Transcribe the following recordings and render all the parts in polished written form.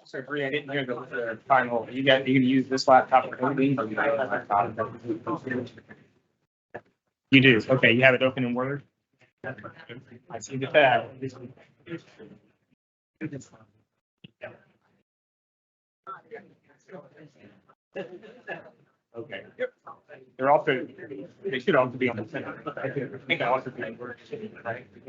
So Bree, I didn't hear the final, you gonna use this laptop for anything? Or you have a laptop? You do, okay, you have it open in Word? I see the tab. Okay. Yep. They're also, they should also be on the center. I think I also be in Word, right? The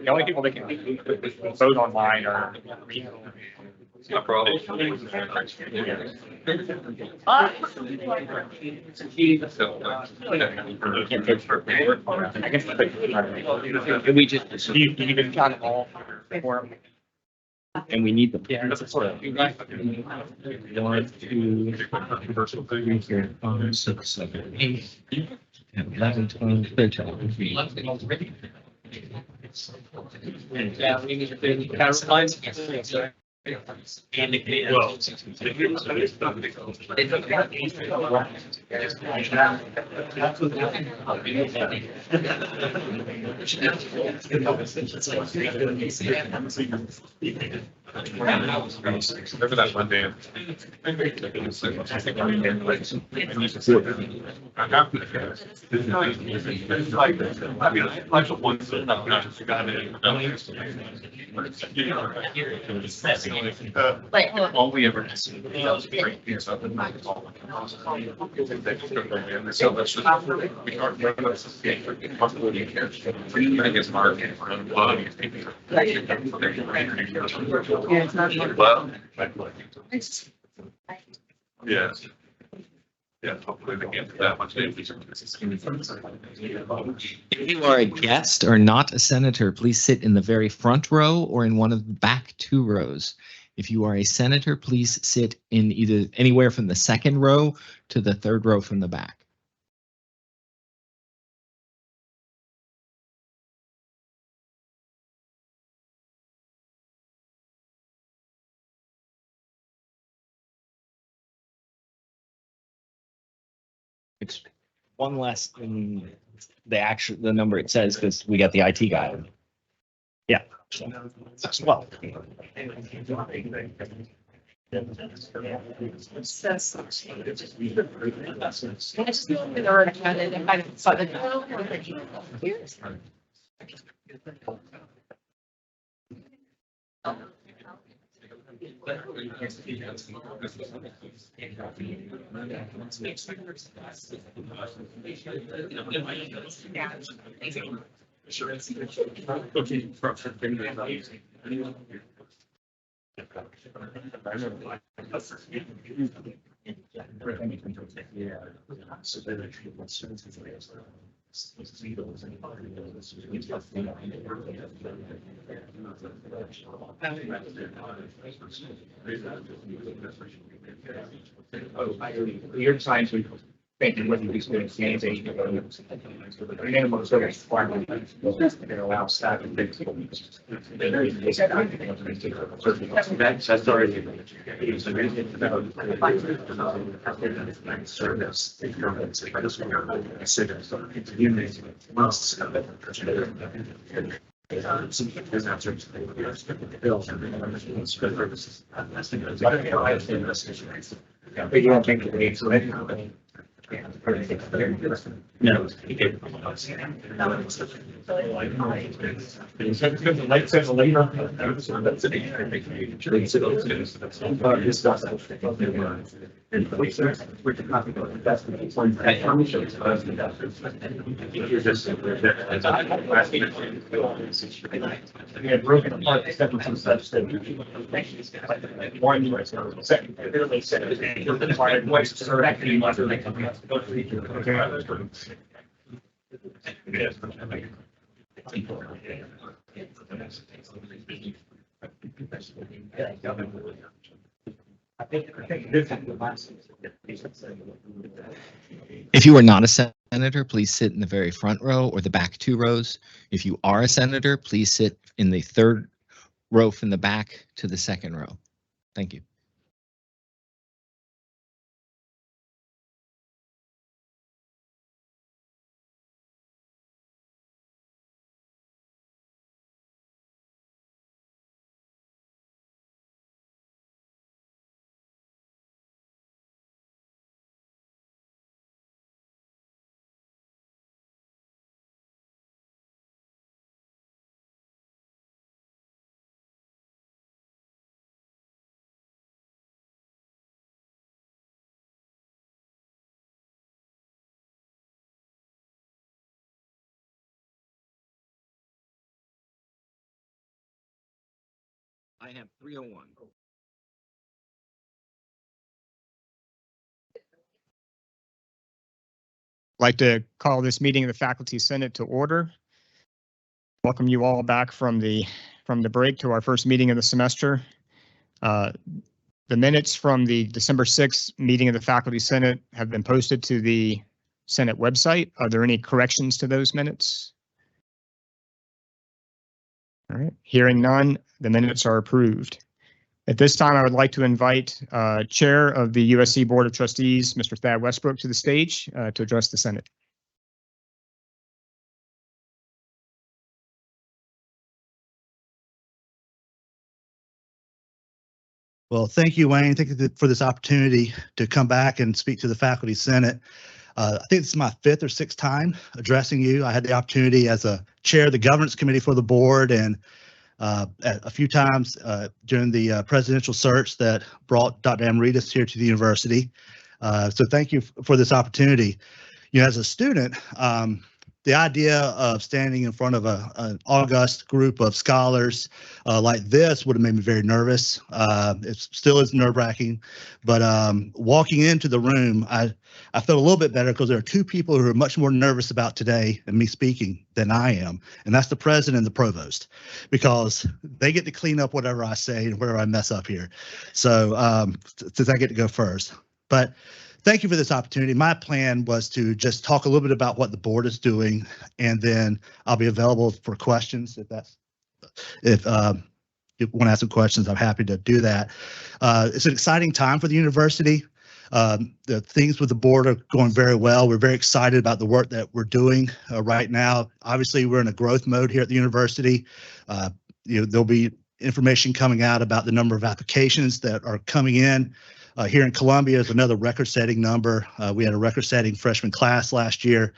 only people that can vote online are. No problem. I guess. Can we just, you can count them all for them? And we need them. Yeah. That's sort of. 1, 2, 3, 4, 5, 6, 7, 8, 10, 11, 12, 13. Yeah, we need to do count lines. Remember that one day? All we ever. So that's just. I guess Mark. Well. Yes. Yeah, hopefully they can't do that much. If you are a guest or not a senator, please sit in the very front row or in one of the back 2 rows. If you are a senator, please sit in either anywhere from the 2nd row to the 3rd row from the back. It's one less than the number it says because we got the IT guy. Yeah. Well. Your science, we think whether these things change, they minimum service requirement that allow staff and things. That's already. Service. But you don't think it needs to. No. Like says later. We had broken apart the steps and such that one second, literally said it required voice to serve acting much of the company has to go through. If If you are not a senator, senator, please sit in the very front row or the back 2 rows. If you are a senator, please sit in the 3rd row from the back to the 2nd row. Thank you. I have 301. I'd like to call this meeting of the Faculty Senate to order. Welcome you all back from the break to our first meeting of the semester. The minutes from the December 6th meeting of the Faculty Senate have been posted to the Senate website. Are there any corrections to those minutes? All right, hearing none, the minutes are approved. At this time, I would like to invite Chair of the USC Board of Trustees, Mr. Thad Westbrook, to the stage to address the Senate. Well, thank you, Wayne. Thank you for this opportunity to come back and speak to the Faculty Senate. I think this is my 5th or 6th time addressing you. I had the opportunity as a chair of the governance committee for the board and a few times during the presidential search that brought Dr. Amaritas here to the university. So thank you for this opportunity. You know, as a student, the idea of standing in front of an august group of scholars like this would have made me very nervous. It still is nerve-wracking, but walking into the room, I felt a little bit better because there are 2 people who are much more nervous about today and me speaking than I am, and that's the president and the provost, because they get to clean up whatever I say and whatever I mess up here. So since I get to go first, but thank you for this opportunity. My plan was to just talk a little bit about what the board is doing, and then I'll be available for questions if you want to ask some questions. I'm happy to do that. It's an exciting time for the university. The things with the board are going very well. We're very excited about the work that we're doing right now. Obviously, we're in a growth mode here at the university. There'll be information coming out about the number of applications that are coming in. Here in Columbia is another record-setting number. We had a record-setting freshman class last year.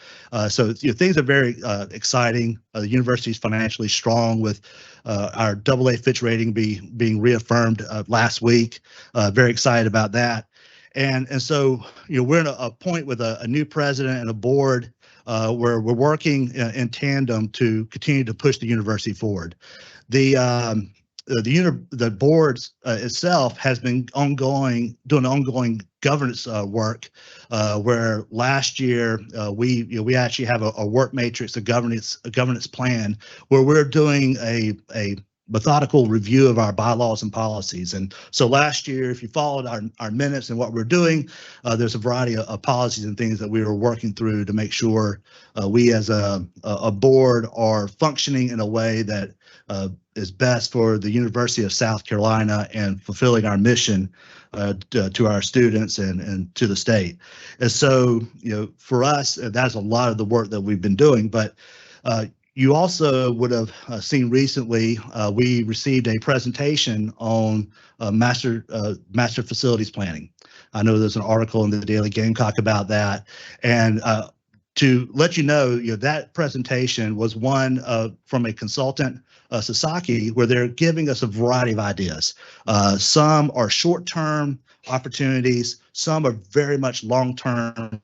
So things are very exciting. The university is financially strong with our AA Fitch rating being reaffirmed last week. Very excited about that. And so we're in a point with a new president and a board where we're working in tandem to continue to push the university forward. The board itself has been doing ongoing governance work, where last year we actually have a work matrix, a governance plan, where we're doing a methodical review of our bylaws and policies. And so last year, if you followed our minutes and what we're doing, there's a variety of policies and things that we were working through to make sure we as a board are functioning in a way that is best for the University of South Carolina and fulfilling our mission to our students and to the state. And so, for us, that's a lot of the work that we've been doing. But you also would have seen recently, we received a presentation on master facilities planning. I know there's an article in the Daily Gamecock about that. And to let you know, that presentation was one from a consultant, Sasaki, where they're giving us a variety of ideas. Some are short-term opportunities, some are very much long-term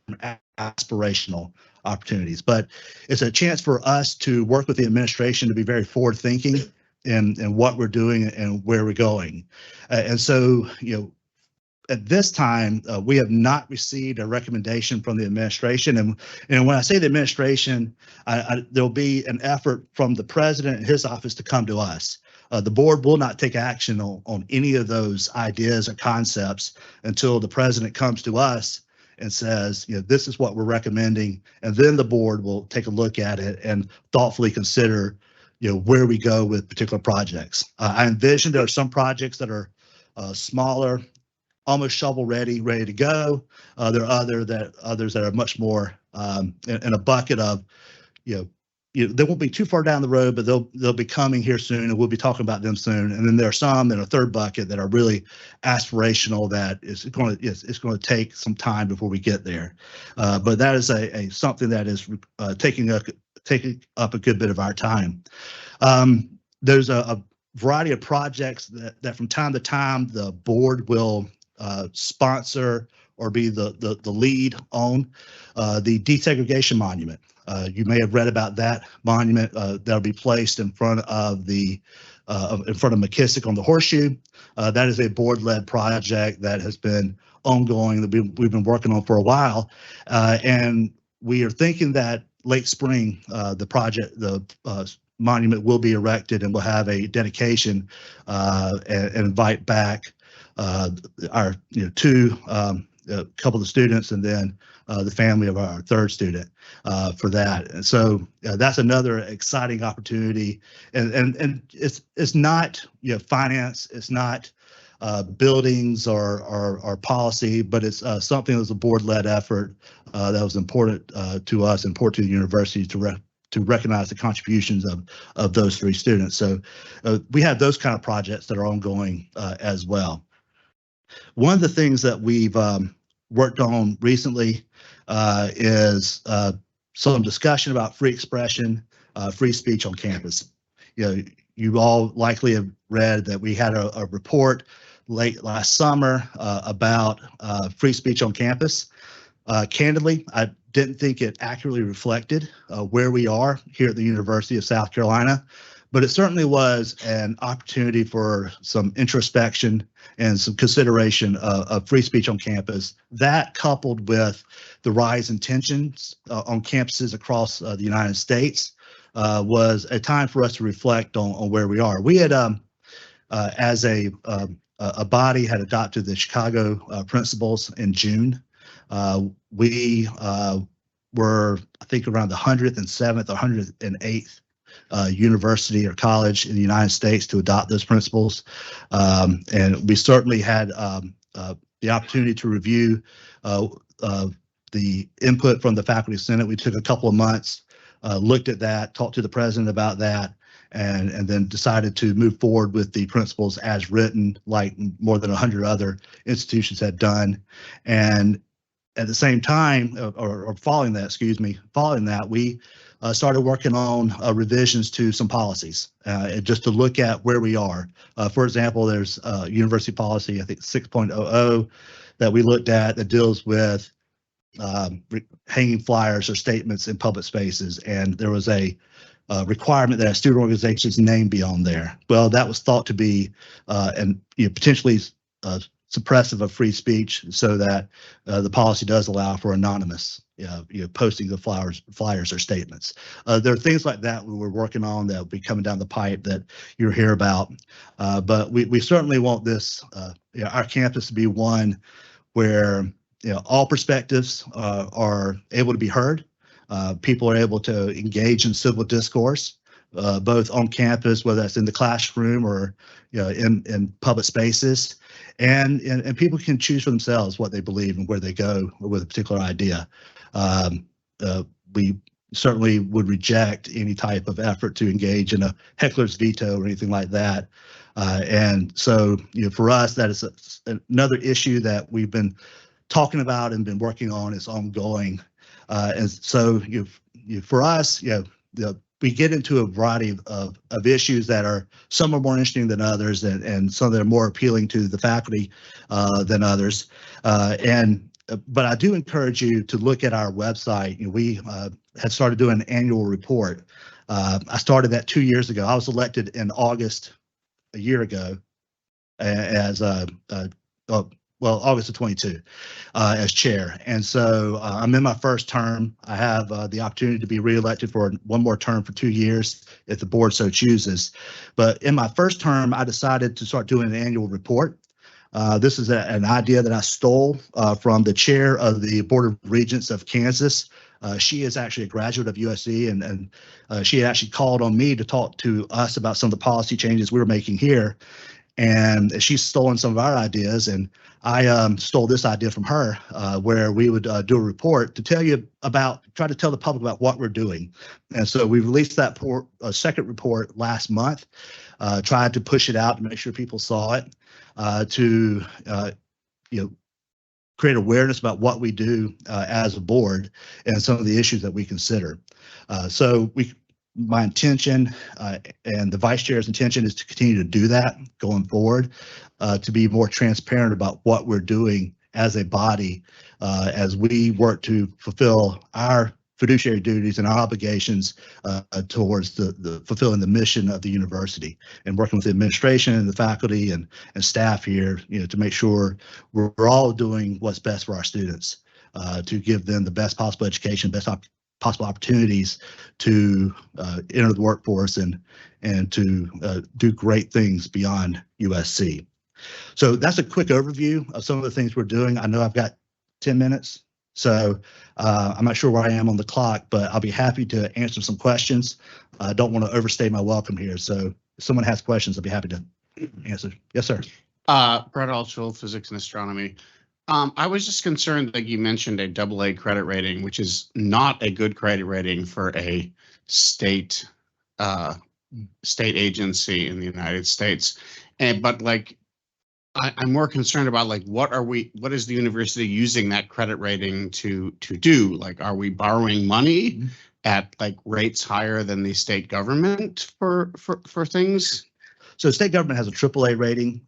aspirational opportunities, but it's a chance for us to work with the administration to be very forward-thinking in what we're doing and where we're going. And so, at this time, we have not received a recommendation from the administration. And when I say the administration, there'll be an effort from the president and his office to come to us. The board will not take action on any of those ideas or concepts until the president comes to us and says, this is what we're recommending, and then the board will take a look at it and thoughtfully consider, where we go with particular projects. I envision there are some projects that are smaller, almost shovel ready to go. There are others that are much more in a bucket of, they won't be too far down the road, but they'll be coming here soon, and we'll be talking about them soon. And then there are some in a third bucket that are really aspirational, that it's going to take some time before we get there. But that is something that is taking up a good bit of our time. There's a variety of projects that from time to time the board will sponsor or be the lead on. The desegregation monument. You may have read about that monument that'll be placed in front of McKissick on the Horseshoe. That is a board-led project that has been ongoing, that we've been working on for a while, and we are thinking that late spring the monument will be erected, and we'll have a dedication and invite back our a couple of students, and then the family of our third student for that. And so that's another exciting opportunity. And it's not finance, it's not buildings or policy, but it's something that was a board-led effort that was important to us, important to the university to recognize the contributions of those three students. So we have those kind of projects that are ongoing as well. One of the things that we've worked on recently is some discussion about free expression, free speech on campus. You all likely have read that we had a report late last summer about free speech on campus. Candidly, I didn't think it accurately reflected where we are here at the University of South Carolina, but it certainly was an opportunity for some introspection and some consideration of free speech on campus. That, coupled with the rise in tensions on campuses across the United States, was a time for us to reflect on where we are. We had, as a body, had adopted the Chicago Principles in June. We were, I think, around the 107th or 108th university or college in the United States to adopt those principles. And we certainly had the opportunity to review the input from the Faculty Senate. We took a couple of months, looked at that, talked to the president about that, and then decided to move forward with the principles as written, like more than 100 other institutions had done. And at the same time, or following that, we started working on revisions to some policies, just to look at where we are. For example, there's university policy, I think 6.00, that we looked at that deals with hanging flyers or statements in public spaces, and there was a requirement that a student organization's name be on there. Well, that was thought to be potentially suppressive of free speech, so that the policy does allow for anonymous posting the flyers or statements. There are things like that we were working on that will be coming down the pipe that you'll hear about. But we certainly want this, our campus to be one where all perspectives are able to be heard. People are able to engage in civil discourse, both on campus, whether that's in the classroom or in public spaces, and people can choose for themselves what they believe and where they go with a particular idea. We certainly would reject any type of effort to engage in a heckler's veto or anything like that. And so, for us, that is another issue that we've been talking about and been working on. Is ongoing. And so, for us, we get into a variety of issues that are, some are more interesting than others, and some that are more appealing to the faculty than others. But I do encourage you to look at our website. We had started doing an annual report. I started that 2 years ago. I was elected in August a year ago as August of 22 as chair. And so I'm in my first term. I have the opportunity to be reelected for one more term for 2 years if the board so chooses. But in my first term, I decided to start doing an annual report. This is an idea that I stole from the chair of the Board of Regents of Kansas. She is actually a graduate of USC, and she had actually called on me to talk to us about some of the policy changes we were making here. And she's stolen some of our ideas, and I stole this idea from her, where we would do a report to try to tell the public about what we're doing. And so we released that second report last month, tried to push it out to make sure people saw it, to create awareness about what we do as a board and some of the issues that we consider. My intention and the vice chair's intention is to continue to do that going forward, to be more transparent about what we're doing as a body, as we work to fulfill our fiduciary duties and our obligations towards the fulfilling the mission of the university, and working with the administration and the faculty and staff here, to make sure we're all doing what's best for our students, to give them the best possible education, best possible opportunities to enter the workforce and to do great things beyond USC. So that's a quick overview of some of the things we're doing. I know I've got 10 minutes, so I'm not sure where I am on the clock, but I'll be happy to answer some questions. I don't want to overstay my welcome here, so if someone has questions, I'll be happy to answer. Yes, sir. Brett Altschul, Physics and Astronomy. I was just concerned that you mentioned a AA credit rating, which is not a good credit rating for a state agency in the United States. But I'm more concerned about what is the university using that credit rating to do? Like, are we borrowing money at rates higher than the state government for things? So state government has a AAA rating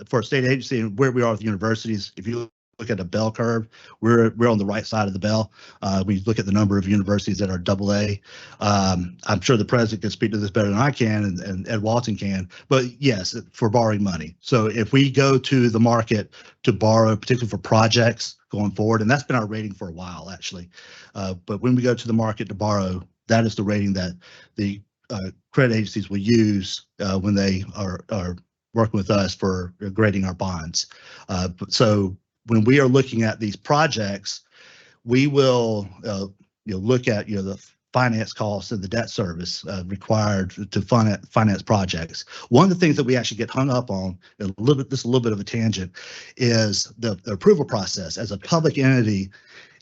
for a state agency, and where we are with universities. If you look at a bell curve, we're on the right side of the bell. We look at the number of universities that are AA. I'm sure the president can speak to this better than I can, and Ed Walton can. But yes, for borrowing money. So if we go to the market to borrow, particularly for projects going forward, and that's been our rating for a while actually. But when we go to the market to borrow, that is the rating that the credit agencies will use when they are working with us for grading our bonds. So when we are looking at these projects, we will look at the finance costs and the debt service required to finance projects. One of the things that we actually get hung up on, a little bit of a tangent, is the approval process. As a public entity,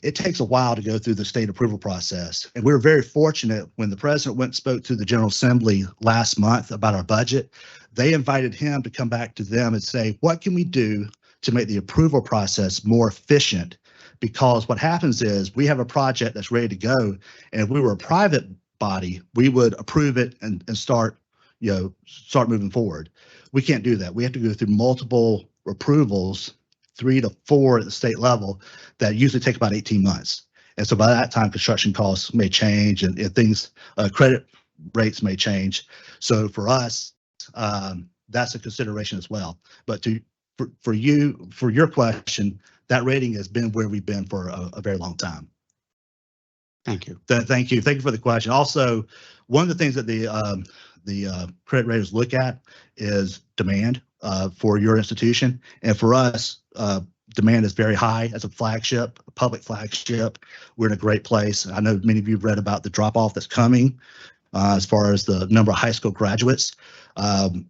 it takes a while to go through the state approval process. And we were very fortunate when the president went and spoke to the General Assembly last month about our budget. They invited him to come back to them and say, what can we do to make the approval process more efficient? Because what happens is we have a project that's ready to go, and if we were a private body, we would approve it and start moving forward. We can't do that. We have to go through multiple approvals, 3 to 4 at the state level, that usually take about 18 months. And so by that time, construction costs may change and things, credit rates may change. So for us, that's a consideration as well. But for your question, that rating has been where we've been for a very long time. Thank you. Thank you. Thank you for the question. Also, one of the things that the credit raters look at is demand for your institution. And for us, demand is very high as a public flagship. We're in a great place. I know many of you have read about the drop off that's coming as far as the number of high school graduates.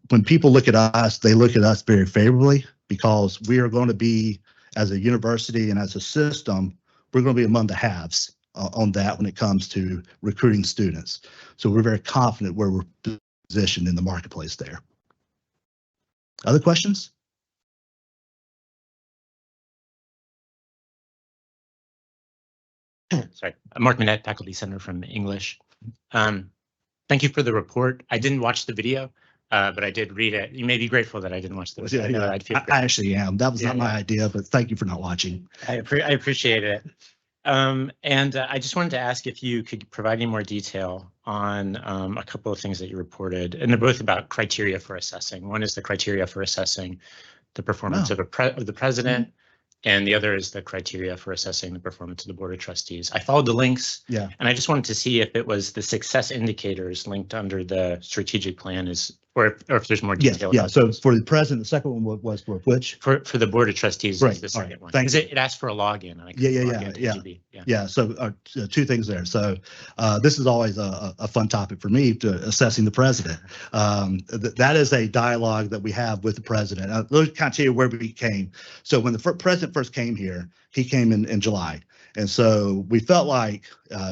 When people look at us, they look at us very favorably, because we are going to be, as a university and as a system, we're going to be among the haves on that when it comes to recruiting students. So we're very confident where we're positioned in the marketplace there. Other questions? Sorry, Mark Minette, Faculty Center from English. Thank you for the report. I didn't watch the video, but I did read it. You may be grateful that I didn't watch the video. Yeah, I actually am. That was not my idea, but thank you for not watching. I appreciate it. And I just wanted to ask if you could provide any more detail on a couple of things that you reported, and they're both about criteria for assessing. One is the criteria for assessing the performance of the president, and the other is the criteria for assessing the performance of the Board of Trustees. I followed the links, and I just wanted to see if it was the success indicators linked under the strategic plan is or if there's more Yes, detail. yeah. So for the president, the second one was for which? For the Board of Trustees Right, is the all right, second one. thank Because it asked for a login. And I couldn't Yeah, log into yeah. GB. Yeah. Yeah, so two things there. So this is always a fun topic for me to assessing the president. That is a dialogue that we have with the president. Let me kind of tell you where we came. So when the president first came here, he came in July. And so we felt like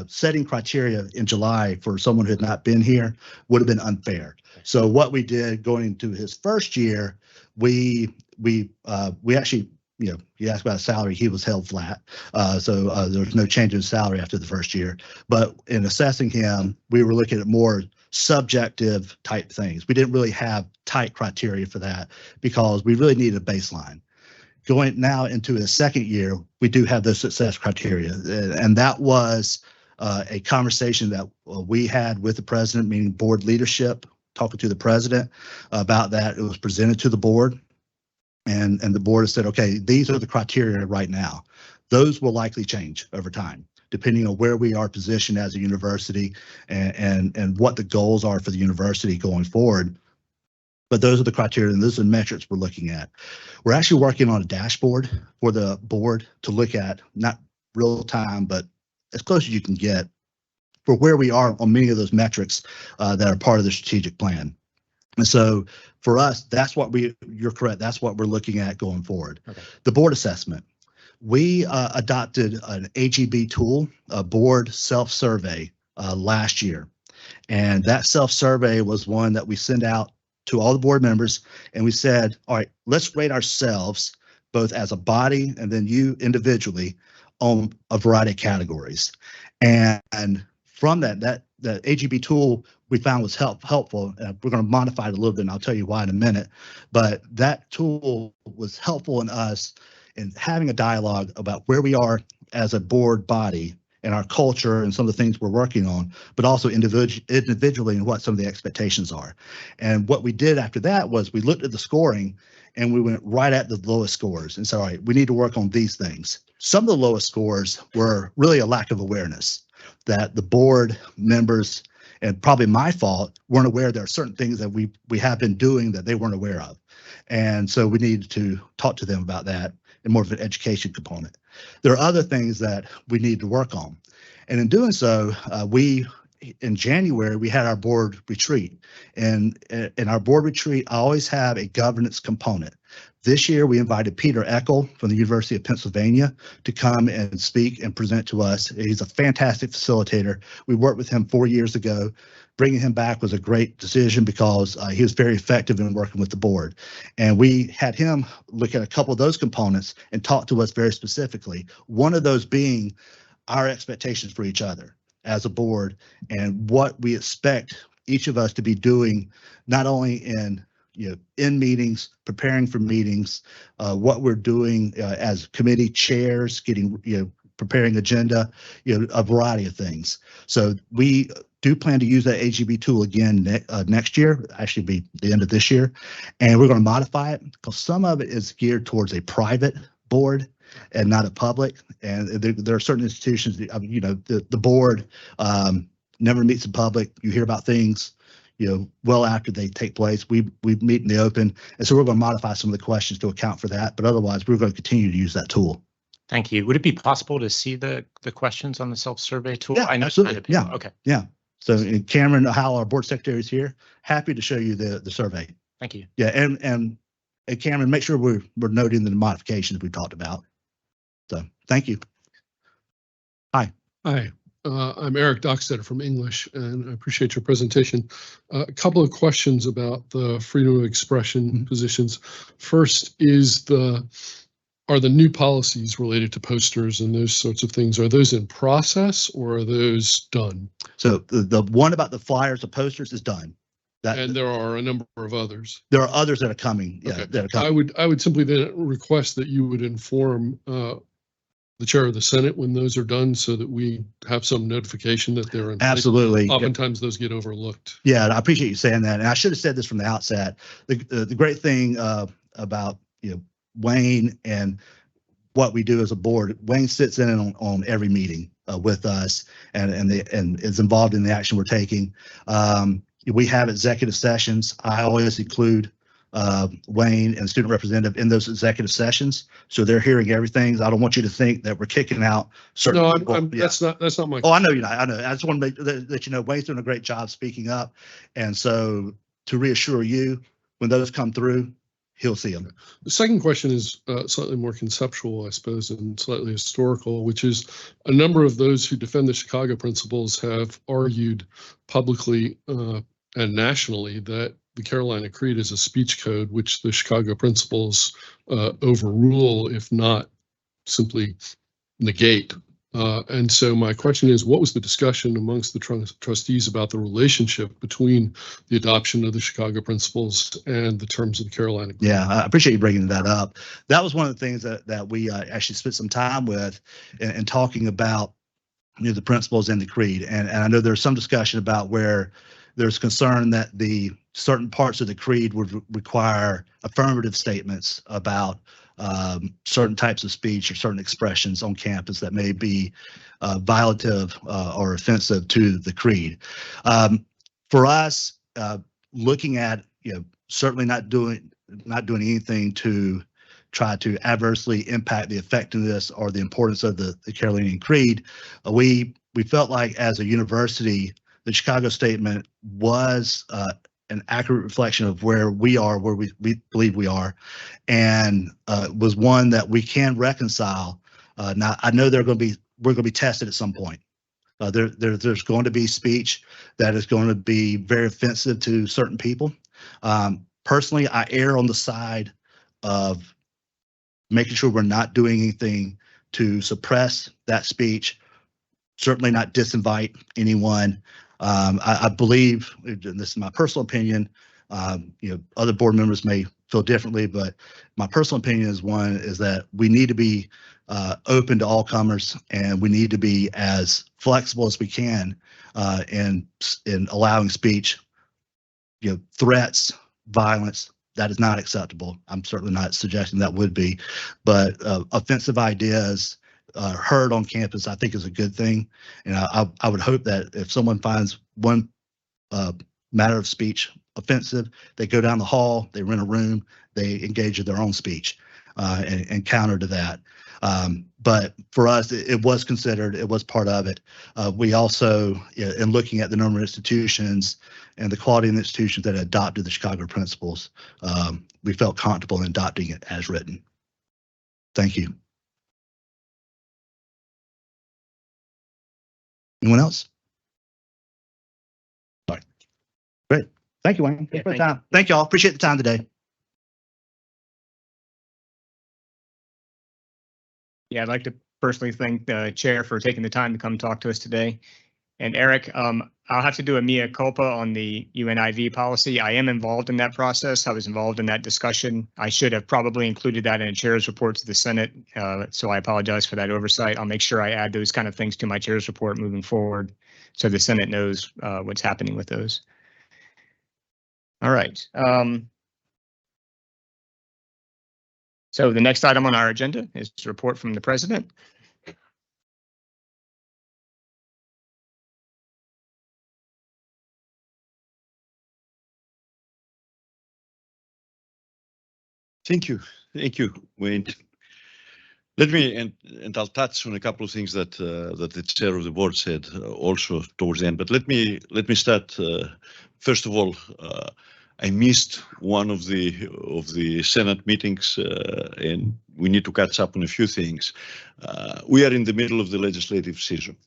setting criteria in July for someone who had not been here would have been unfair. So what we did going into his first year, we actually, you know, you asked about salary, he was held flat. So there was no change in salary after the first year. But in assessing him, we were looking at more subjective type things. We didn't really have tight criteria for that because we really needed a baseline. Going now into his second year, we do have those success criteria. And that was a conversation that we had with the president, meaning board leadership, talking to the president about that. It was presented to the board. And the board has said, okay, these are the criteria right now. Those will likely change over time, depending on where we are positioned as a university and what the goals are for the university going forward. But those are the criteria and those are the metrics we're looking at. We're actually working on a dashboard for the board to look at, not real time, but as close as you can get for where we are on many of those metrics that are part of the strategic plan. And so for us, that's what you're correct. That's what we're looking at going forward. Okay. The board assessment. We adopted an AGB tool, a board self-survey last year. And that self-survey was one that we sent out to all the board members. And we said, all right, let's rate ourselves both as a body and then you individually on a variety of categories. And from that the AGB tool we found was helpful. We're going to modify it a little bit, and I'll tell you why in a minute. But that tool was helpful in us in having a dialogue about where we are as a board body and our culture and some of the things we're working on, but also individually and what some of the expectations are. And what we did after that was we looked at the scoring and we went right at the lowest scores and said, all right, we need to work on these things. Some of the lowest scores were really a lack of awareness that the board members, and probably my fault, weren't aware there are certain things that we have been doing that they weren't aware of. And so we needed to talk to them about that in more of an education component. There are other things that we need to work on. And in doing so, in January, we had our board retreat. And in our board retreat, I always have a governance component. This year, we invited Peter Eckel from the University of Pennsylvania to come and speak and present to us. He's a fantastic facilitator. We worked with him 4 years ago. Bringing him back was a great decision because he was very effective in working with the board. And we had him look at a couple of those components and talk to us very specifically. One of those being our expectations for each other as a board and what we expect each of us to be doing, not only in meetings, preparing for meetings, what we're doing as committee chairs, preparing agenda, a variety of things. So we do plan to use that AGB tool again next year, actually be the end of this year. And we're going to modify it because some of it is geared towards a private board and not a public. And there are certain institutions, the board never meets in public. You hear about things, well after they take place. We meet in the open. And so we're going to modify some of the questions to account for that. But otherwise, we're going to continue to use that tool. Thank you. Would it be possible to see the questions on the self-survey tool? Yeah, I know absolutely. Yeah. Okay. Yeah. So Cameron Howell, our board secretary, is here. Happy to show you the survey. Thank you. Yeah, and Cameron, make sure we're noting the modifications we talked about. So thank you. Hi. Hi, I'm Eric Dockstetter from English, and I appreciate your presentation. A couple of questions about the freedom of expression positions. First are the new policies related to posters and those sorts of things, are those in process or are those done? So the one about the flyers, the posters is done. And there are a number of others. There are others that are coming. Yeah, Okay. that are coming. I would simply then request that you would inform the chair of the Senate when those are done so that we have some notification that they're in place. Absolutely. Oftentimes those get overlooked. Yeah, I appreciate you saying that. And I should have said this from the outset. The great thing about Wayne and what we do as a board, Wayne sits in on every meeting with us and is involved in the action we're taking. we have executive sessions. I always include Wayne and student representative in those executive sessions, so they're hearing everything. I don't want you to think that we're kicking out certain No, people. Yeah. that's not my. Oh, I know you're not. I know. I just want to make that you know Wayne's doing a great job speaking up, and so to reassure you, when those come through, he'll see them. The second question is slightly more conceptual, I suppose, and slightly historical, which is a number of those who defend the Chicago principles have argued publicly and nationally that the Carolina Creed is a speech code, which the Chicago principles overrule, if not simply negate. And so my question is, what was the discussion amongst the trustees about the relationship between the adoption of the Chicago principles and the terms of the Carolina Creed? Yeah, I appreciate you bringing that up. That was one of the things that we actually spent some time with in talking about, you know, the principles and the creed. And I know there's some discussion about where there's concern that the certain parts of the creed would require affirmative statements about certain types of speech or certain expressions on campus that may be violative or offensive to the creed. For us, looking at, you know, certainly not doing anything to try to adversely impact the effectiveness or the importance of the Carolinian Creed, we felt like as a university, the Chicago Statement was an accurate reflection of where we are, where we believe we are, and was one that we can reconcile. Now, I know we're going to be tested at some point. There's going to be speech that is going to be very offensive to certain people. Personally, I err on the side of making sure we're not doing anything to suppress that speech, certainly not disinvite anyone. I believe, and this is my personal opinion, you know, other board members may feel differently, but my personal opinion is that we need to be open to all comers, and we need to be as flexible as we can in allowing speech. You know, threats, violence, that is not acceptable. I'm certainly not suggesting that would be, but offensive ideas heard on campus, I think, is a good thing. And I would hope that if someone finds one matter of speech offensive, they go down the hall, they rent a room, they engage in their own speech and counter to that. But for us, it was considered, it was part of it. We also, in looking at the number of institutions and the quality of the institutions that adopted the Chicago principles, we felt comfortable in adopting it as written. Thank you. Anyone else? All right. Great. Thank you, Wayne. Thanks for the time. Thank you all. Appreciate the time today. Yeah, I'd like to personally thank the chair for taking the time to come talk to us today. And Eric, I'll have to do a mea culpa on the UNIV policy. I am involved in that process. I was involved in that discussion. I should have probably included that in a chair's report to the Senate. So I apologize for that oversight. I'll make sure I add those kind of things to my chair's report moving forward, so the Senate knows what's happening with those. All right. So the next item on our agenda is a report from the president. Thank you, Wayne. Let me, and I'll touch on a couple of things that that the chair of the board said also towards the end. But let me start. First of all, I missed one of the Senate meetings, and we need to catch up on a few things. We are in the middle of the legislative season,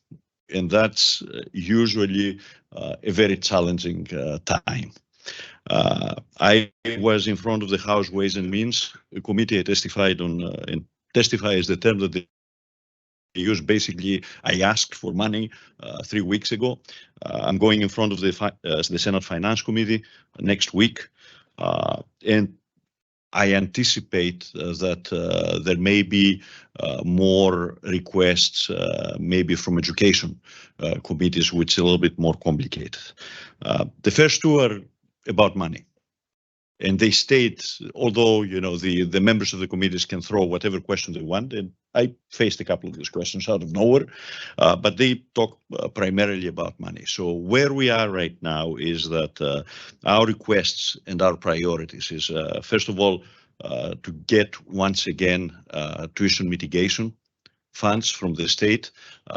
and that's usually a very challenging time. I was in front of the House Ways and Means Committee. I testified on, and testify is the term that they use. Basically, I asked for money 3 weeks ago. I'm going in front of the Senate Finance Committee next week, and I anticipate that there may be more requests, maybe from education committees, which is a little bit more complicated. The first two are about money. And they state, although, you know, the members of the committees can throw whatever question they want, and I faced a couple of these questions out of nowhere, but they talk primarily about money. So where we are right now is that our requests and our priorities is, first of all, to get once again tuition mitigation funds from the state,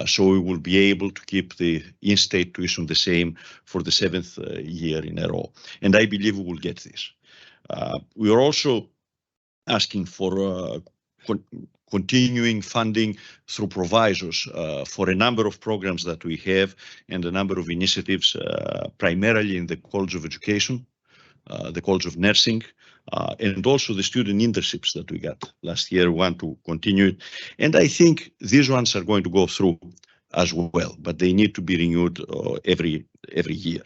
so we will be able to keep the in-state tuition the same for the 7th year in a row. And I believe we will get this. We are also asking for continuing funding through provisos for a number of programs that we have and a number of initiatives, primarily in the College of Education, the College of Nursing, and also the student internships that we got last year. We want to continue it. And I think these ones are going to go through as well, but they need to be renewed every year.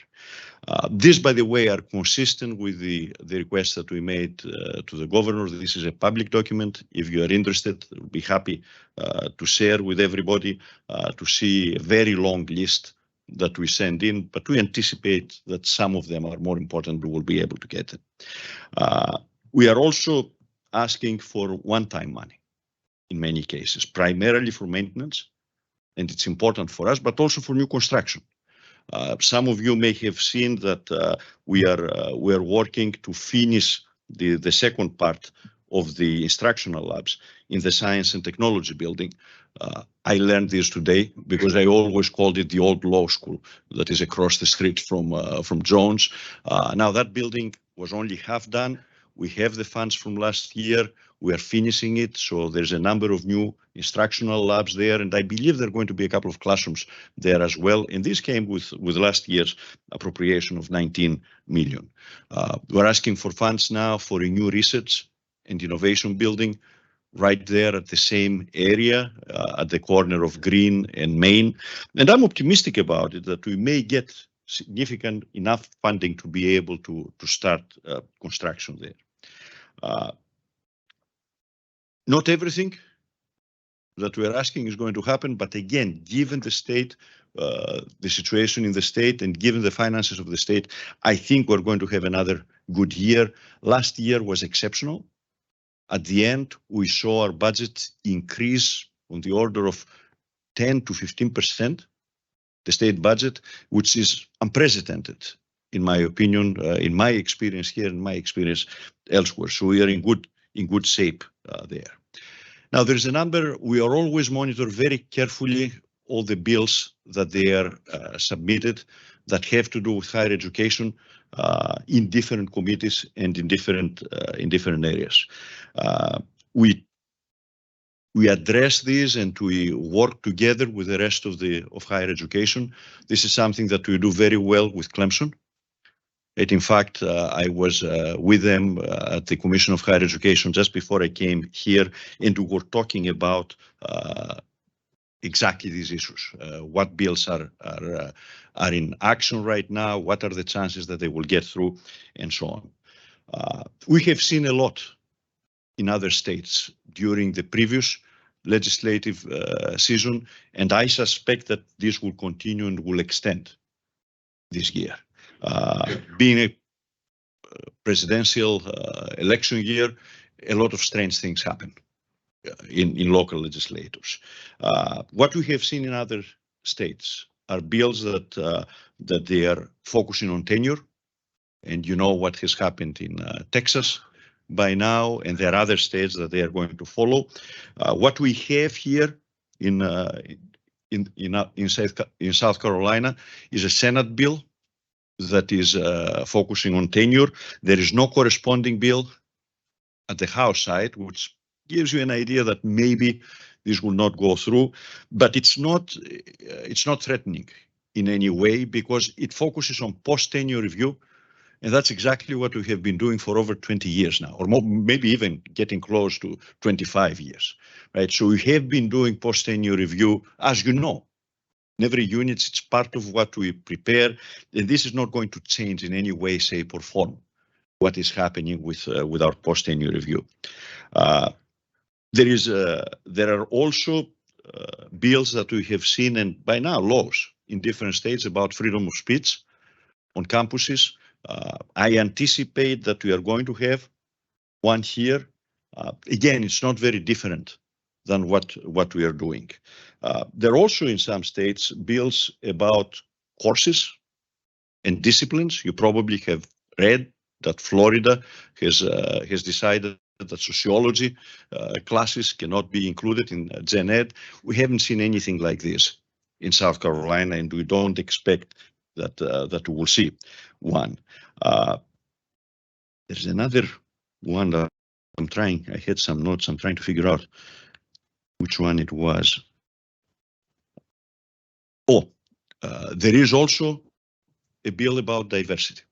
These, by the way, are consistent with the request that we made to the governor. This is a public document. If you are interested, we'll be happy to share with everybody to see a very long list that we send in, but we anticipate that some of them are more important. We will be able to get it. We are also asking for one-time money in many cases, primarily for maintenance, and it's important for us, but also for new construction. Some of you may have seen that we are working to finish the second part of the instructional labs in the Science and Technology building. I learned this today because I always called it the old law school that is across the street from Jones. Now that building was only half done. We have the funds from last year. We are finishing it. So there's a number of new instructional labs there. And I believe there are going to be a couple of classrooms there as well. And this came with last year's appropriation of 19 million. We're asking for funds now for a new research and innovation building right there at the same area at the corner of Green and Main. And I'm optimistic about it that we may get significant enough funding to be able to start construction there. Not everything that we are asking is going to happen, but again, given the state, the situation in the state, and given the finances of the state, I think we're going to have another good year. Last year was exceptional. At the end, we saw our budget increase on the order of 10 to 15%, the state budget, which is unprecedented, in my opinion, in my experience here, in my experience elsewhere. So we are in good shape there. Now, there's a number, we are always monitor very carefully all the bills that they are submitted that have to do with higher education in different committees and in different areas. We address these and we work together with the rest of higher education. This is something that we do very well with Clemson. And in fact, I was with them at the Commission of Higher Education just before I came here, and we were talking about exactly these issues. What bills are in action right now? What are the chances that they will get through, and so on. We have seen a lot in other states during the previous legislative season, and I suspect that this will continue and will extend this year. Being a presidential election year, a lot of strange things happen in local legislators. What we have seen in other states are bills that they are focusing on tenure, and you know what has happened in Texas by now, and there are other states that they are going to follow. What we have here in South Carolina is a Senate bill that is focusing on tenure. There is no corresponding bill at the House side, which gives you an idea that maybe this will not go through, but it's not threatening in any way because it focuses on post-tenure review, and that's exactly what we have been doing for over 20 years now, or more, maybe even getting close to 25 years, right? So we have been doing post-tenure review, as you know. In every unit, it's part of what we prepare, and this is not going to change in any way, shape, or form what is happening with our post-tenure review. There are also bills that we have seen, and by now laws in different states about freedom of speech on campuses. I anticipate that we are going to have one here. Again, it's not very different than what we are doing. There are also in some states bills about courses and disciplines. You probably have read that Florida has decided that sociology classes cannot be included in Gen Ed. We haven't seen anything like this in South Carolina, and we don't expect that we will see one. There's another one that I had some notes, I'm trying to figure out which one it was. There is also a bill about diversity.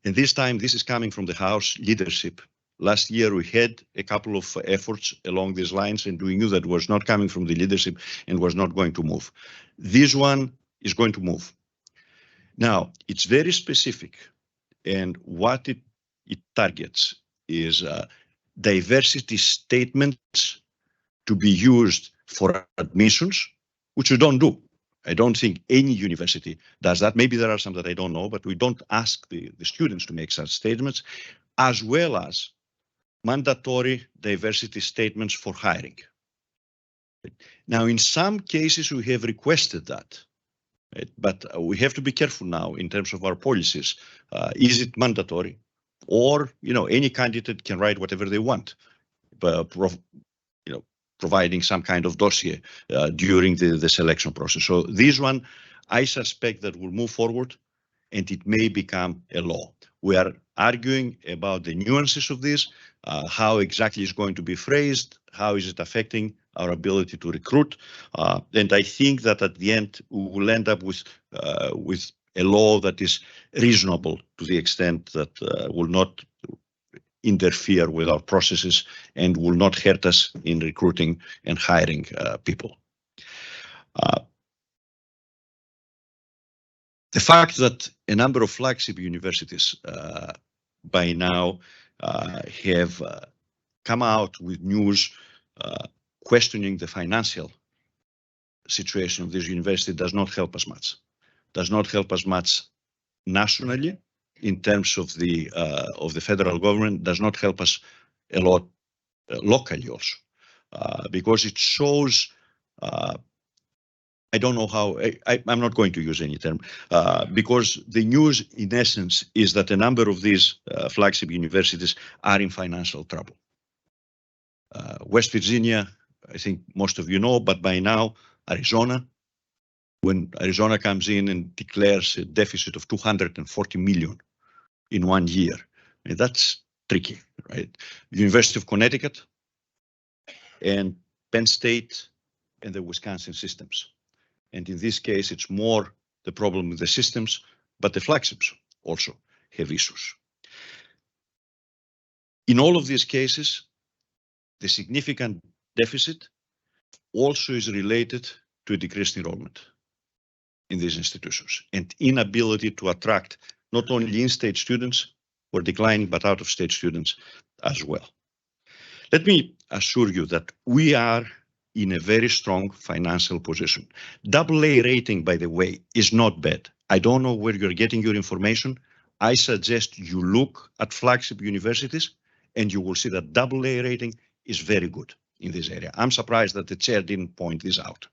And this time, this is coming from the House leadership. Last year, we had a couple of efforts along these lines, and we knew that was not coming from the leadership and was not going to move. This one is going to move. Now, it's very specific, and what it targets is diversity statements to be used for admissions, which we don't do. I don't think any university does that. Maybe there are some that I don't know, but we don't ask the students to make such statements, as well as mandatory diversity statements for hiring. Now, in some cases, we have requested that, right? But we have to be careful now in terms of our policies. Is it mandatory? Or, any candidate can write whatever they want, providing some kind of dossier during the selection process. So this one, I suspect that will move forward and it may become a law. We are arguing about the nuances of this, how exactly it's going to be phrased, how is it affecting our ability to recruit. And I think that at the end, we will end up with a law that is reasonable to the extent that will not interfere with our processes and will not hurt us in recruiting and hiring people. The fact that a number of flagship universities by now have come out with news questioning the financial situation of this university does not help us much. Does not help us much nationally in terms of the federal government, does not help us a lot locally also, because it shows, I don't know how, I'm not going to use any term, because the news in essence is that a number of these flagship universities are in financial trouble. West Virginia, I think most of you know, but by now, Arizona, when Arizona comes in and declares a deficit of 240 million in 1 year, and that's tricky, right? University of Connecticut and Penn State and the Wisconsin systems. And in this case, it's more the problem with the systems, but the flagships also have issues. In all of these cases, the significant deficit also is related to decreased enrollment in these institutions and inability to attract not only in-state students who are declining, but out-of-state students as well. Let me assure you that we are in a very strong financial position. AA rating, by the way, is not bad. I don't know where you're getting your information. I suggest you look at flagship universities and you will see that AA rating is very good in this area. I'm surprised that the chair didn't point this out.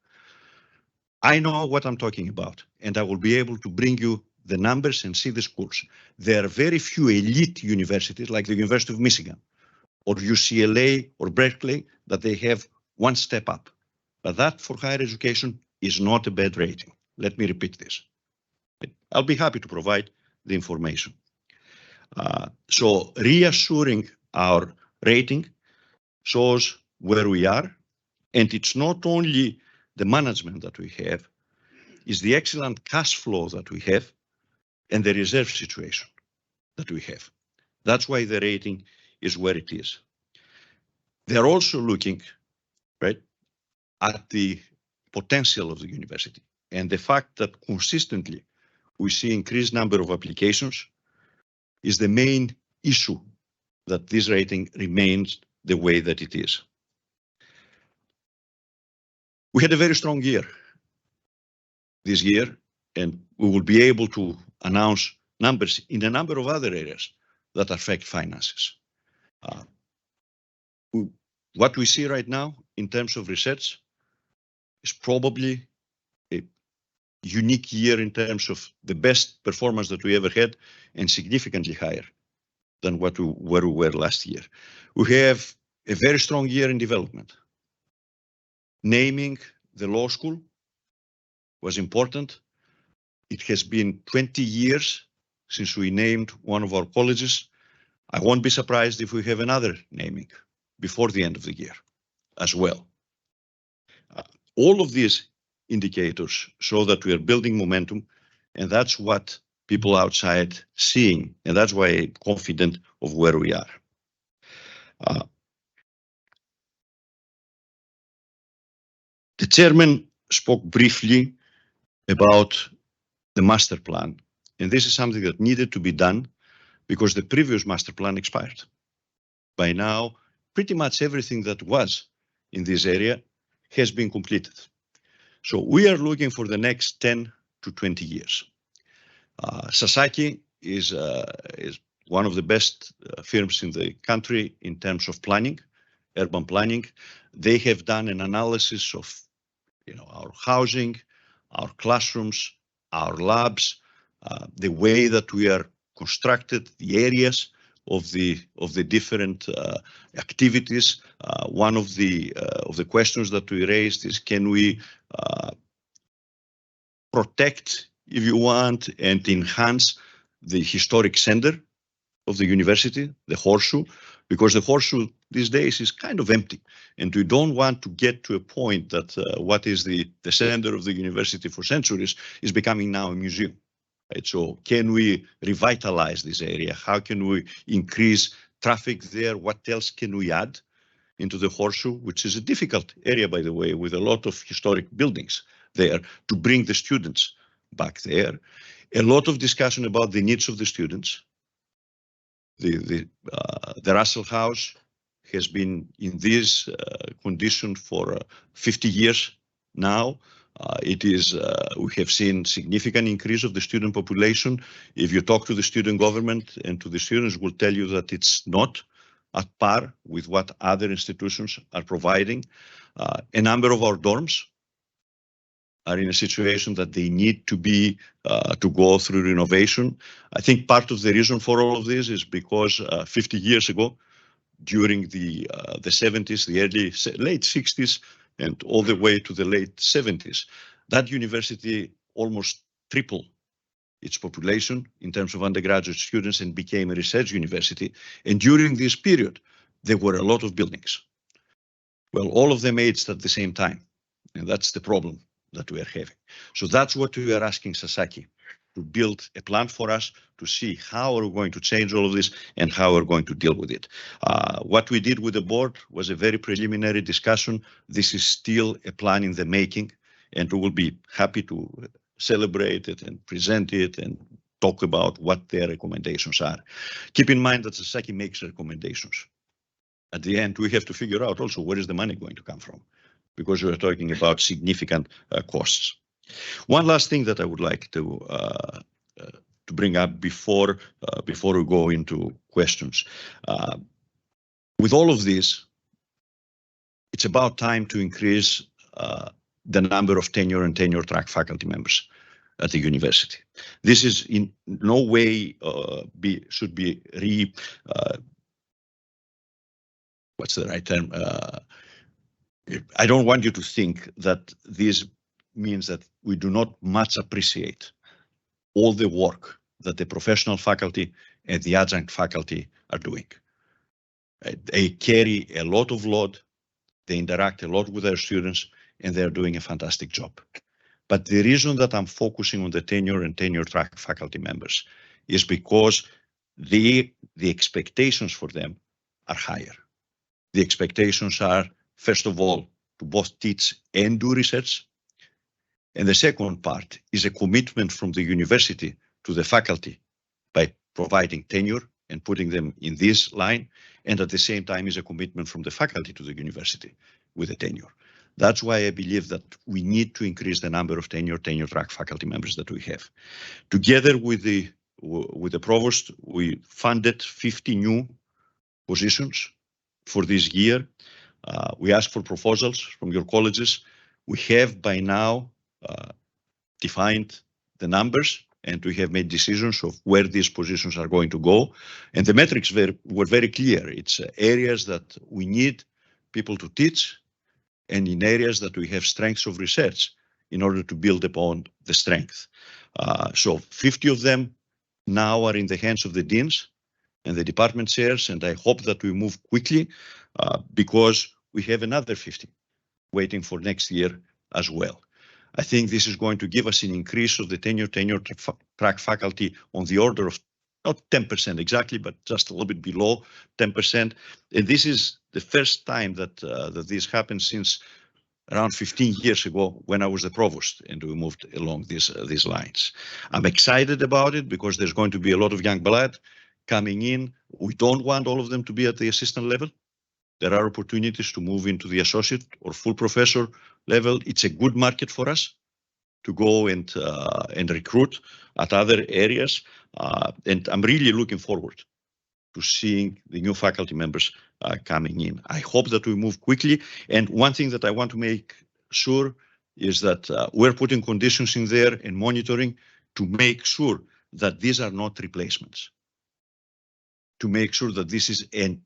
I know what I'm talking about, and I will be able to bring you the numbers and see the schools. There are very few elite universities like the University of Michigan or UCLA or Berkeley that they have one step up. But that for higher education is not a bad rating. Let me repeat this. I'll be happy to provide the information. So reassuring our rating shows where we are, and it's not only the management that we have, it's the excellent cash flow that we have and the reserve situation that we have. That's why the rating is where it is. They're also looking, right, at the potential of the university and the fact that consistently we see increased number of applications is the main issue that this rating remains the way that it is. We had a very strong year this year, and we will be able to announce numbers in a number of other areas that affect finances. What we see right now in terms of research is probably a unique year in terms of the best performance that we ever had and significantly higher than where we were last year. We have a very strong year in development. Naming the law school was important. It has been 20 years since we named one of our colleges. I won't be surprised if we have another naming before the end of the year as well. All of these indicators show that we are building momentum, and that's what people outside seeing, and that's why I'm confident of where we are. The chairman spoke briefly about the master plan, and this is something that needed to be done because the previous master plan expired. By now, pretty much everything that was in this area has been completed. So we are looking for the next 10 to 20 years. Sasaki is one of the best firms in the country in terms of planning, urban planning. They have done an analysis of, our housing, our classrooms, our labs, the way that we are constructed, the areas of the different activities. One of the questions that we raised is, can we protect, if you want, and enhance the historic center of the university, the Horseshoe, because the Horseshoe these days is kind of empty, and we don't want to get to a point that what is the center of the university for centuries is becoming now a museum. Right? So can we revitalize this area? How can we increase traffic there? What else can we add into the Horseshoe, which is a difficult area, by the way, with a lot of historic buildings there, to bring the students back there. A lot of discussion about the needs of the students. The Russell House has been in this condition for 50 years now. We have seen significant increase of the student population. If you talk to the student government and to the students, will tell you that it's not at par with what other institutions are providing. A number of our dorms are in a situation that they need to be to go through renovation. I think part of the reason for all of this is because 50 years ago, during the 70s, the late 60s, and all the way to the late 70s, that university almost tripled its population in terms of undergraduate students and became a research university. And during this period, there were a lot of buildings. Well, all of them aged at the same time, and that's the problem that we are having. So that's what we are asking Sasaki to build a plan for us to see how we're going to change all of this and how we're going to deal with it. What we did with the board was a very preliminary discussion. This is still a plan in the making, and we will be happy to celebrate it and present it and talk about what their recommendations are. Keep in mind that Sasaki makes recommendations. At the end, we have to figure out also where is the money going to come from, because we're talking about significant costs. One last thing that I would like to bring up before we go into questions. With all of this, it's about time to increase the number of tenure and tenure track faculty members at the university. This is in no way should be what's the right term? I don't want you to think that this means that we do not much appreciate all the work that the professional faculty and the adjunct faculty are doing. They carry a lot of load, they interact a lot with their students, and they're doing a fantastic job. But the reason that I'm focusing on the tenure and tenure track faculty members is because the expectations for them are higher. The expectations are, first of all, to both teach and do research. And the second part is a commitment from the university to the faculty by providing tenure and putting them in this line. And at the same time is a commitment from the faculty to the university with the tenure. That's why I believe that we need to increase the number of tenure track faculty members that we have. Together with the provost, we funded 50 new positions for this year. We ask for proposals from your colleges. We have by now defined the numbers, and we have made decisions of where these positions are going to go. And the metrics were very clear. It's areas that we need people to teach, and in areas that we have strengths of research in order to build upon the strength. So 50 of them now are in the hands of the deans and the department chairs, and I hope that we move quickly because we have another 50 waiting for next year as well. I think this is going to give us an increase of the tenure track faculty on the order of not 10% exactly, but just a little bit below 10%. And this is the first time that this happened since around 15 years ago when I was the provost, and we moved along these lines. I'm excited about it because there's going to be a lot of young blood coming in. We don't want all of them to be at the assistant level. There are opportunities to move into the associate or full professor level. It's a good market for us to go and recruit at other areas. And I'm really looking forward to seeing the new faculty members coming in. I hope that we move quickly. And one thing that I want to make sure is that we're putting conditions in there and monitoring to make sure that these are not replacements, to make sure that this is a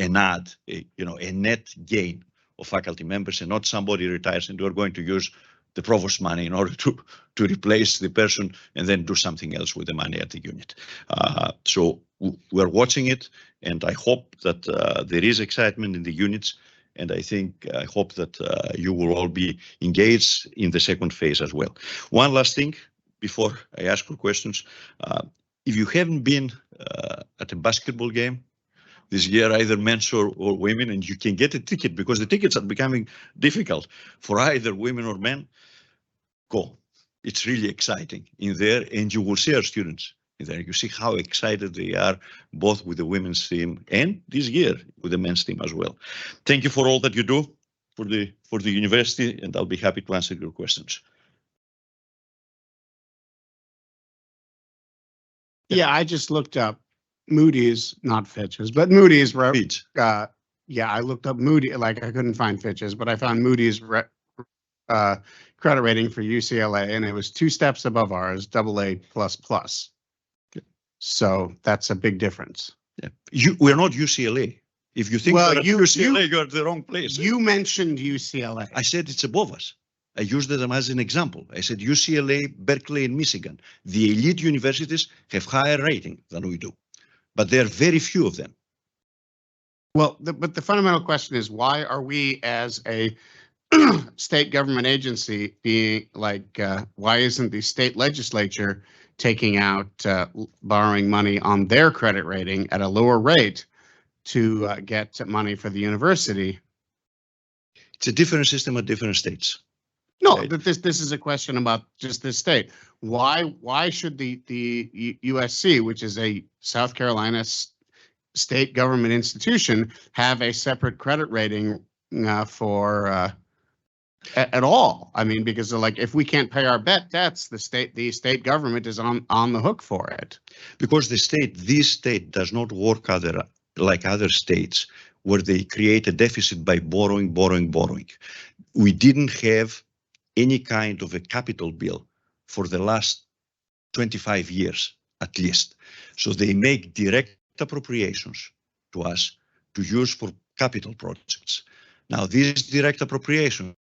net gain of faculty members and not somebody retires and we're going to use the provost money in order to replace the person and then do something else with the money at the unit. So we're watching it, and I hope that there is excitement in the units, and I hope that you will all be engaged in the second phase as well. One last thing before I ask for questions. If you haven't been at a basketball game this year, either men's or women, and you can get a ticket because the tickets are becoming difficult for either women or men, go. It's really exciting in there, and you will see our students in there. You see how excited they are, both with the women's team and this year with the men's team as well. Thank you for all that you do for the university, and I'll be happy to answer your questions. Yeah, I just looked up Moody's, not Fitch's, but Moody's. Fitch. Yeah, I looked up Moody, like I couldn't find Fitch's, but I found Moody's credit rating for UCLA, and it was 2 steps above ours, AA++. So that's a big difference. Yeah. We're not UCLA. If you think Well, UCLA, you're at the wrong place. You mentioned UCLA. I said it's above us. I used them as an example. I said UCLA, Berkeley, and Michigan. The elite universities have higher rating than we do, but there are very few of them. Well, but the fundamental question is, why are we as a state government agency being like, why isn't the state legislature taking out borrowing money on their credit rating at a lower rate to get money for the university? It's a different system at different states. No, Right. but this is a question about just this state. Why should the USC, which is a South Carolina state government institution, have a separate credit rating for at all? I mean, because like if we can't pay our debts, the state government is on the hook for it. Because this state does not work like other states where they create a deficit by borrowing. We didn't have any kind of a capital bill for the last 25 years, at least. So they make direct appropriations to us to use for capital projects. Now, these direct appropriations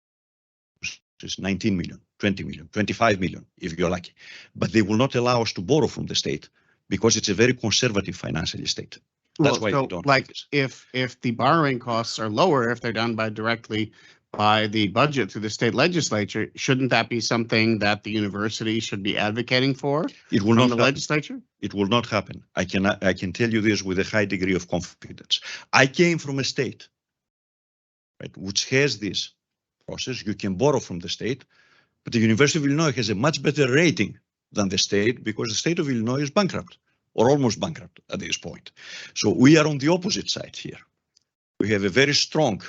is 19 million, 20 million, 25 million, if you're lucky. But they will not allow us to borrow from the state because it's a very conservative financial state. That's why they don't like if the borrowing costs are lower, if they're done directly by the budget through the state legislature, shouldn't that be something that the university should be advocating for? It will not the happen. legislature? It will not happen. I can tell you this with a high degree of confidence. I came from a state, right, which has this process. You can borrow from the state, but the University of Illinois has a much better rating than the state because the state of Illinois is bankrupt or almost bankrupt at this point. So we are on the opposite side here. We have a very strong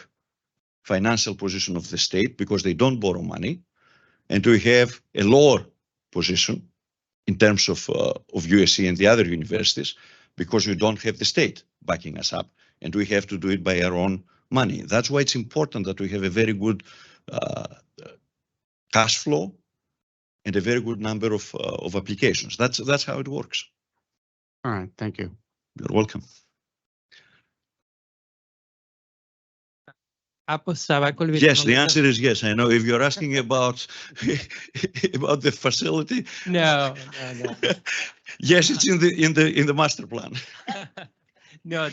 financial position of the state because they don't borrow money, and we have a lower position in terms of USC and the other universities because we don't have the state backing us up, and we have to do it by our own money. That's why it's important that we have a very good cash flow and a very good number of applications. That's how it works. All right, thank you. You're welcome. Yes, the answer is yes. I know if you're asking about about the facility. No. Yes, it's in the master plan. No,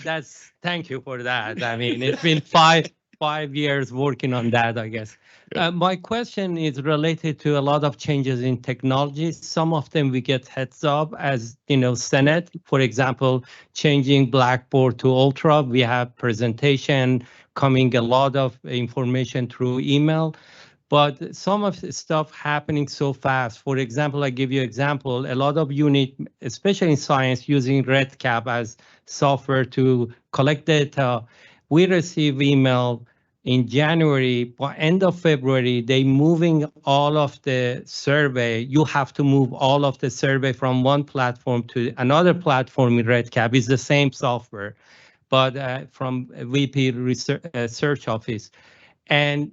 thank you for that. I mean, it's been five years working on that, I guess. My question is related to a lot of changes in technology. Some of them we get heads up as, Senate, for example, changing Blackboard to Ultra. We have presentation coming, a lot of information through email. But some of the stuff happening so fast. For example, I give you example, a lot of unit, especially in science, using REDCap as software to collect data. We receive email in January, by end of February, they moving all of the survey. You have to move all of the survey from one platform to another platform in REDCap. It's the same software, but from VP Research Office. And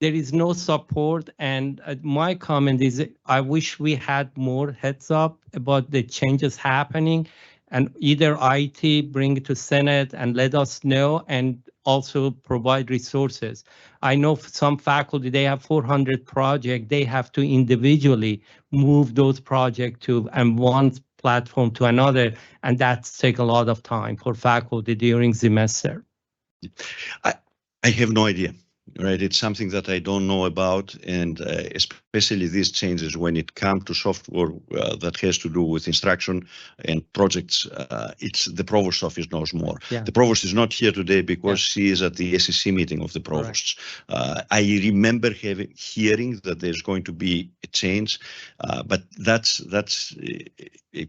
there is no support. And my comment is, I wish we had more heads up about the changes happening, and either IT bring it to Senate and let us know, and also provide resources. I know some faculty, they have 400 projects. They have to individually move those projects to one platform to another, and that's take a lot of time for faculty during semester. I have no idea. Right, it's something that I don't know about, and especially these changes when it comes to software that has to do with instruction and projects. It's the provost office knows more. Yeah. The provost is not here today because she is at the SEC meeting of the provosts. I remember hearing that there's going to be a change, but that's a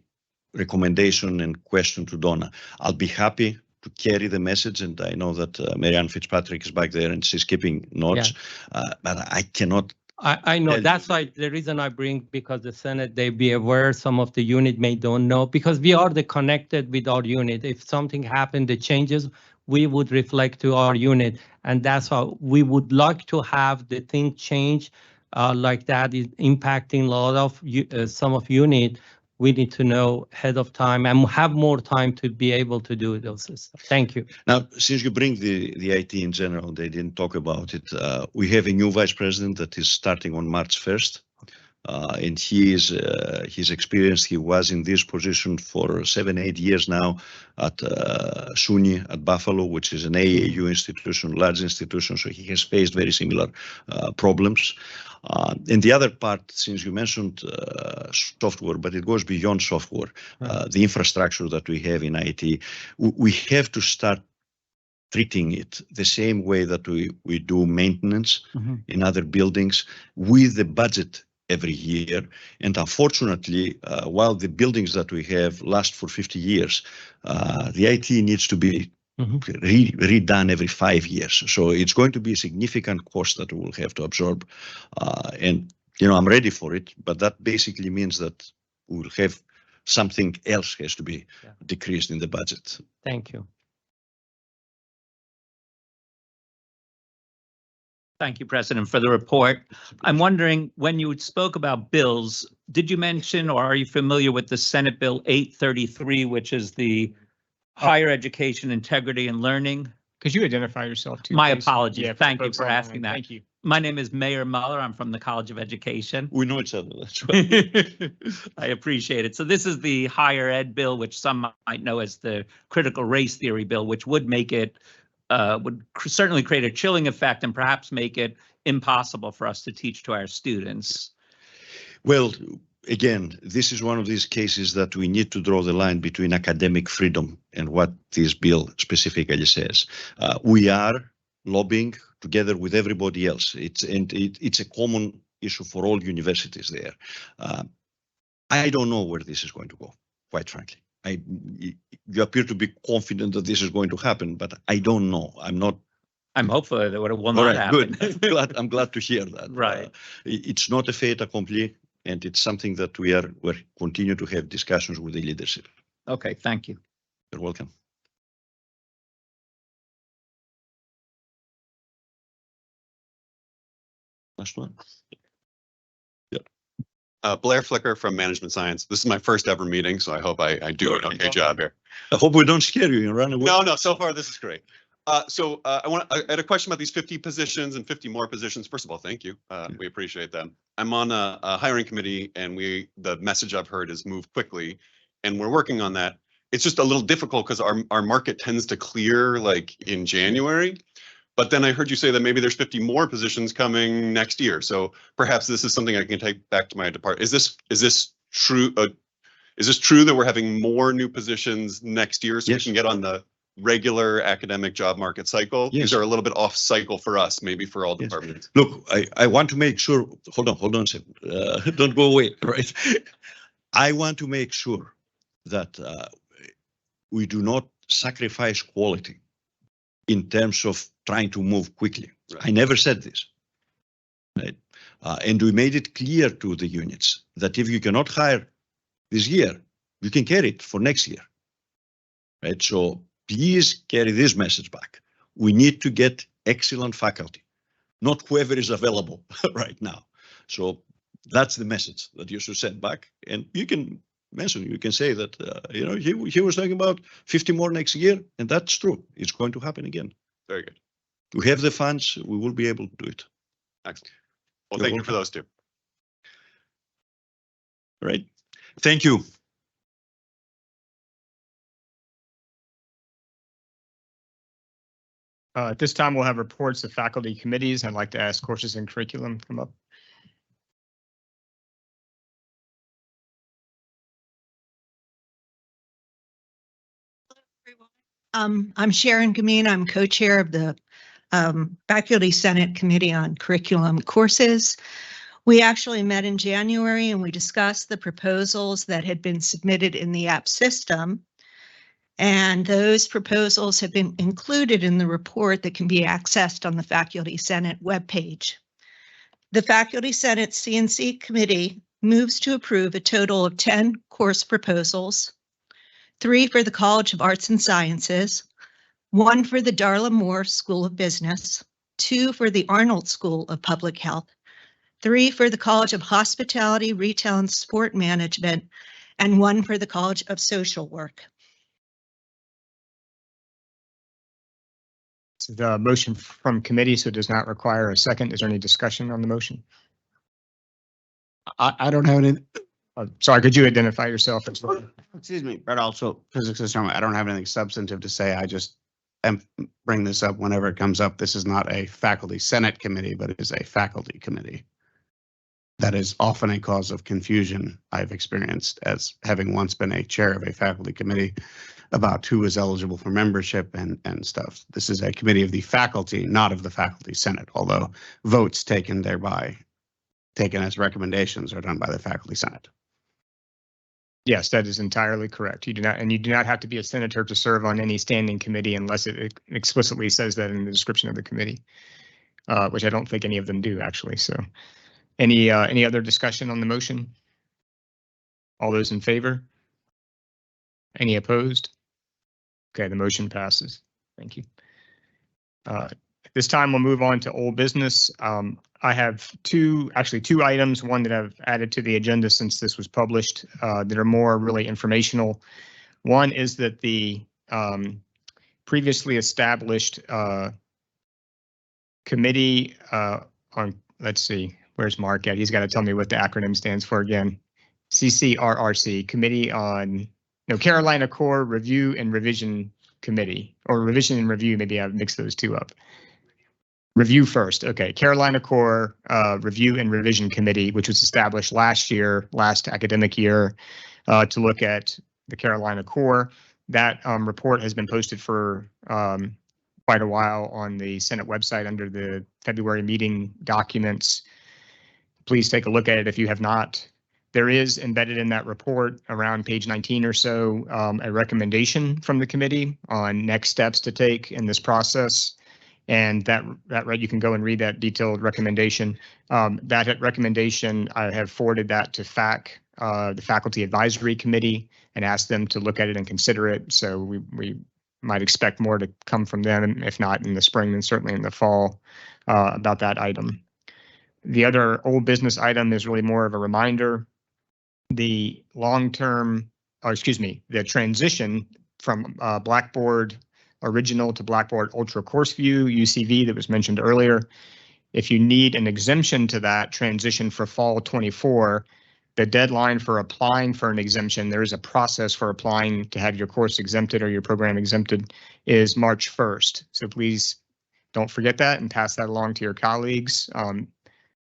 recommendation and question to Donna. I'll be happy to carry the message, and I know that Marianne Fitzpatrick is back there and she's keeping notes, but I cannot. I know, that's why the reason I bring, because the Senate, they be aware, some of the unit may don't know, because we are the connected with our unit. If something happened, the changes, we would reflect to our unit, and that's how we would like to have the thing change like that is impacting a lot of some of unit. We need to know ahead of time and have more time to be able to do those stuff. Thank you. Now, since you bring the IT in general, they didn't talk about it. We have a new vice president that is starting on March 1st. And he's experienced. He was in this position for 7-8 years now at SUNY at Buffalo, which is an AAU institution, large institution. So he has faced very similar problems. And the other part, since you mentioned software, but it goes beyond software, the infrastructure that we have in IT, we have to start treating it the same way that we do maintenance in other buildings with the budget every year. And unfortunately, while the buildings that we have last for 50 years, the IT needs to be redone every 5 years. So it's going to be a significant cost that we will have to absorb. And, I'm ready for it, but that basically means that we will have something else has to be decreased in the budget. Thank you. Thank you, President, for the report. I'm wondering, when you spoke about bills, did you mention, or are you familiar with the Senate Bill 833, which is the Higher Education Integrity and Learning? Could you identify yourself too? My please? apologies. Yeah, Thank you folks for online. asking that. Thank you. My name is Mayor Muller. I'm from the College of Education. We know each other. That's right. I appreciate it. So this is the higher ed bill, which some might know as the critical race theory bill, which would make it would certainly create a chilling effect and perhaps make it impossible for us to teach to our students. Well, again, this is one of these cases that we need to draw the line between academic freedom and what this bill specifically says. We are lobbying together with everybody else. It's a common issue for all universities there. I don't know where this is going to go, quite frankly. You appear to be confident that this is going to happen, but I don't know. I'm hopeful that it will not happen. Good. I'm glad to hear that. Right. It's not a fait accompli, and it's something that we're continue to have discussions with the leadership. Okay, thank you. You're welcome. Last one. Blair Flicker from Management Science. This is my first ever meeting, so I hope I do an okay job here. I hope we don't scare you and run away. No, so far this is great. I had a question about these 50 positions and 50 more positions. First of all, thank you. We appreciate them. I'm on a hiring committee, and the message I've heard is move quickly, and we're working on that. It's just a little difficult because our market tends to clear like in January. But then I heard you say that maybe there's 50 more positions coming next year. So perhaps this is something I can take back to my department. Is this true? Is this true that we're having more new positions next year so Yes. we can get on the regular academic job market cycle? Yes. These are a little bit off cycle for us, maybe for all Yes. departments. Look, I want to make sure, hold on a second, don't go away, right? I want to make sure that we do not sacrifice quality in terms of trying to move quickly. Right. I never said this, right? And we made it clear to the units that if you cannot hire this year, you can carry it for next year, right? So please carry this message back. We need to get excellent faculty, not whoever is available right now. So that's the message that you should send back. And you can mention, you can say that, he was talking about 50 more next year, and that's true. It's going to happen again. Very good. We have the funds, we will be able to do it. Excellent. Well, You're thank you for welcome. those two. Right? Thank you. At this time, we'll have reports of faculty committees. I'd like to ask courses and curriculum come up. I'm Sharon Gamine. I'm co-chair of the Faculty Senate Committee on Curriculum Courses. We actually met in January and we discussed the proposals that had been submitted in the app system. And those proposals have been included in the report that can be accessed on the Faculty Senate webpage. The Faculty Senate CNC Committee moves to approve a total of 10 course proposals, 3 for the College of Arts and Sciences, 1 for the Darla Moore School of Business, 2 for the Arnold School of Public Health, 3 for the College of Hospitality, Retail and Sport Management, and 1 for the College of Social Work. So the motion from committee, so it does not require a second. Is there any discussion on the motion? I don't have any, Sorry, could you identify yourself as well? excuse me, but also physics system. I don't have anything substantive to say. I just bring this up whenever it comes up. This is not a faculty senate committee, but it is a faculty committee. That is often a cause of confusion I've experienced as having once been a chair of a faculty committee about who is eligible for membership and stuff. This is a committee of the faculty, not of the faculty senate, although votes taken as recommendations are done by the faculty senate. Yes, that is entirely correct. You do not have to be a senator to serve on any standing committee unless it explicitly says that in the description of the committee, which I don't think any of them do actually. So any other discussion on the motion? All those in favor? Any opposed? Okay, the motion passes. Thank you. At this time, we'll move on to old business. I have two items, one that I've added to the agenda since this was published that are more really informational. One is that the previously established committee on, let's see, where's Mark at? He's got to tell me what the acronym stands for again. CCRRC, Committee on, no, Carolina Core Review and Revision Committee, or Revision and Review, maybe I've mixed those two up. Review first, okay. Carolina Core Review and Revision Committee, which was established last academic year, to look at the Carolina Core. That report has been posted for quite a while on the Senate website under the February meeting documents. Please take a look at it if you have not. There is embedded in that report around page 19 or so a recommendation from the committee on next steps to take in this process. And that you can go and read that detailed recommendation. That recommendation, I have forwarded that to FAC, the Faculty Advisory Committee, and asked them to look at it and consider it. So we might expect more to come from them, if not in the spring, then certainly in the fall about that item. The other old business item is really more of a reminder. The the transition from Blackboard Original to Blackboard Ultra Course View, UCV, that was mentioned earlier. If you need an exemption to that transition for fall 24, the deadline for applying for an exemption, there is a process for applying to have your course exempted or your program exempted, is March 1st. So please don't forget that and pass that along to your colleagues.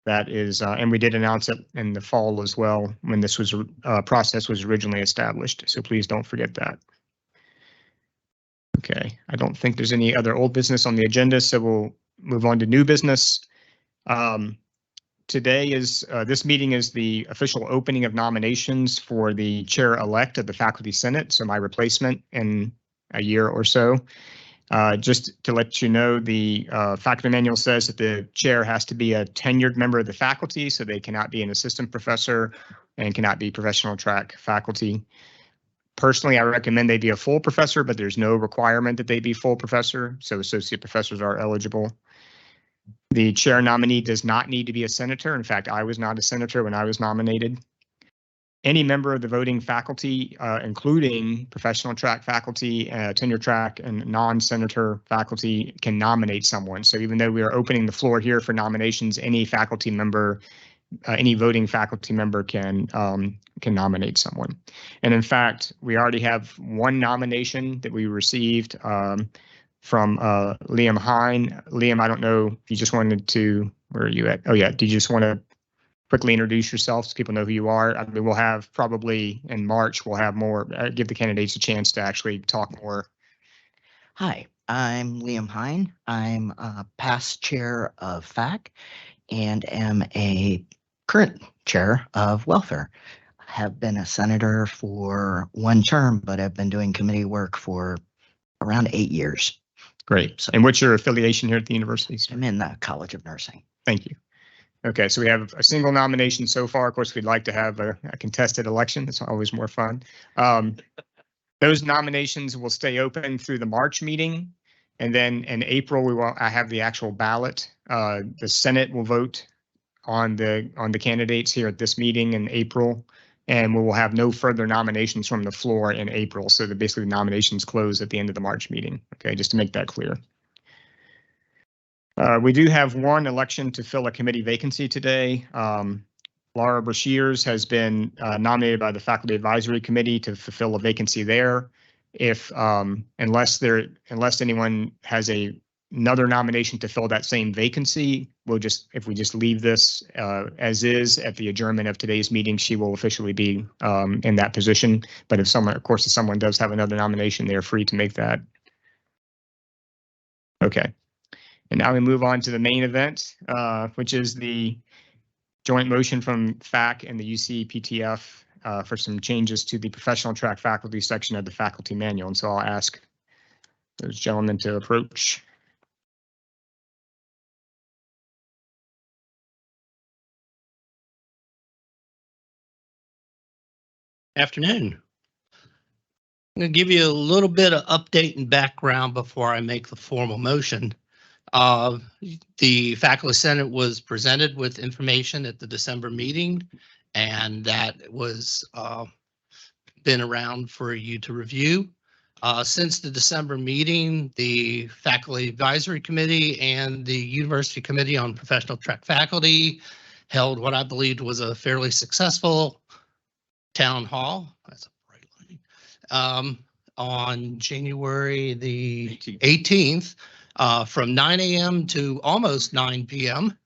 That is, and we did announce it in the fall as well when this was process was originally established. So please don't forget that. Okay, I don't think there's any other old business on the agenda, so we'll move on to new business. Today is, this meeting is the official opening of nominations for the chair-elect of the Faculty Senate, so my replacement in a year or so. Just to let you know, the faculty manual says that the chair has to be a tenured member of the faculty, so they cannot be an assistant professor and cannot be professional track faculty. Personally, I recommend they be a full professor, but there's no requirement that they be full professor, so associate professors are eligible. The chair nominee does not need to be a senator. In fact, I was not a senator when I was nominated. Any member of the voting faculty, including professional track faculty, tenure track, and non-senator faculty, can nominate someone. So even though we are opening the floor here for nominations, any faculty member, any voting faculty member can nominate someone. And in fact, we already have one nomination that we received from Liam Hine. Liam, I don't know if you just wanted to, where are you at? Oh yeah, do you just want to quickly introduce yourself so people know who you are? I mean, we'll have probably in March, we'll have more, give the candidates a chance to actually talk more. Hi, I'm Liam Hine. I'm a past chair of FAC and am a current chair of welfare. I have been a senator for one term, but I've been doing committee work for around 8 years. Great. And what's your affiliation here at the university? I'm in the College of Nursing. Thank you. Okay, so we have a single nomination so far. Of course, we'd like to have a contested election. It's always more fun. Those nominations will stay open through the March meeting. And then in April, I have the actual ballot. The Senate will vote on the candidates here at this meeting in April. And we will have no further nominations from the floor in April. So basically the nominations close at the end of the March meeting. Okay, just to make that clear. We do have one election to fill a committee vacancy today. Laura Brashears has been nominated by the Faculty Advisory Committee to fulfill a vacancy there. If unless anyone has another nomination to fill that same vacancy, if we just leave this as is at the adjournment of today's meeting, she will officially be in that position. But if someone does have another nomination, they are free to make that. Okay. And now we move on to the main event, which is the joint motion from FAC and the UC-PTF for some changes to the professional track faculty section of the faculty manual. And so I'll ask those gentlemen to approach. Afternoon. I'm going to give you a little bit of update and background before I make the formal motion. The Faculty Senate was presented with information at the December meeting, and that was been around for you to review. Since the December meeting, the Faculty Advisory Committee and the University Committee on Professional Track Faculty held what I believed was a fairly successful town hall. That's a bright line. On January the 18th. From 9 a.m. to almost 9 p.m.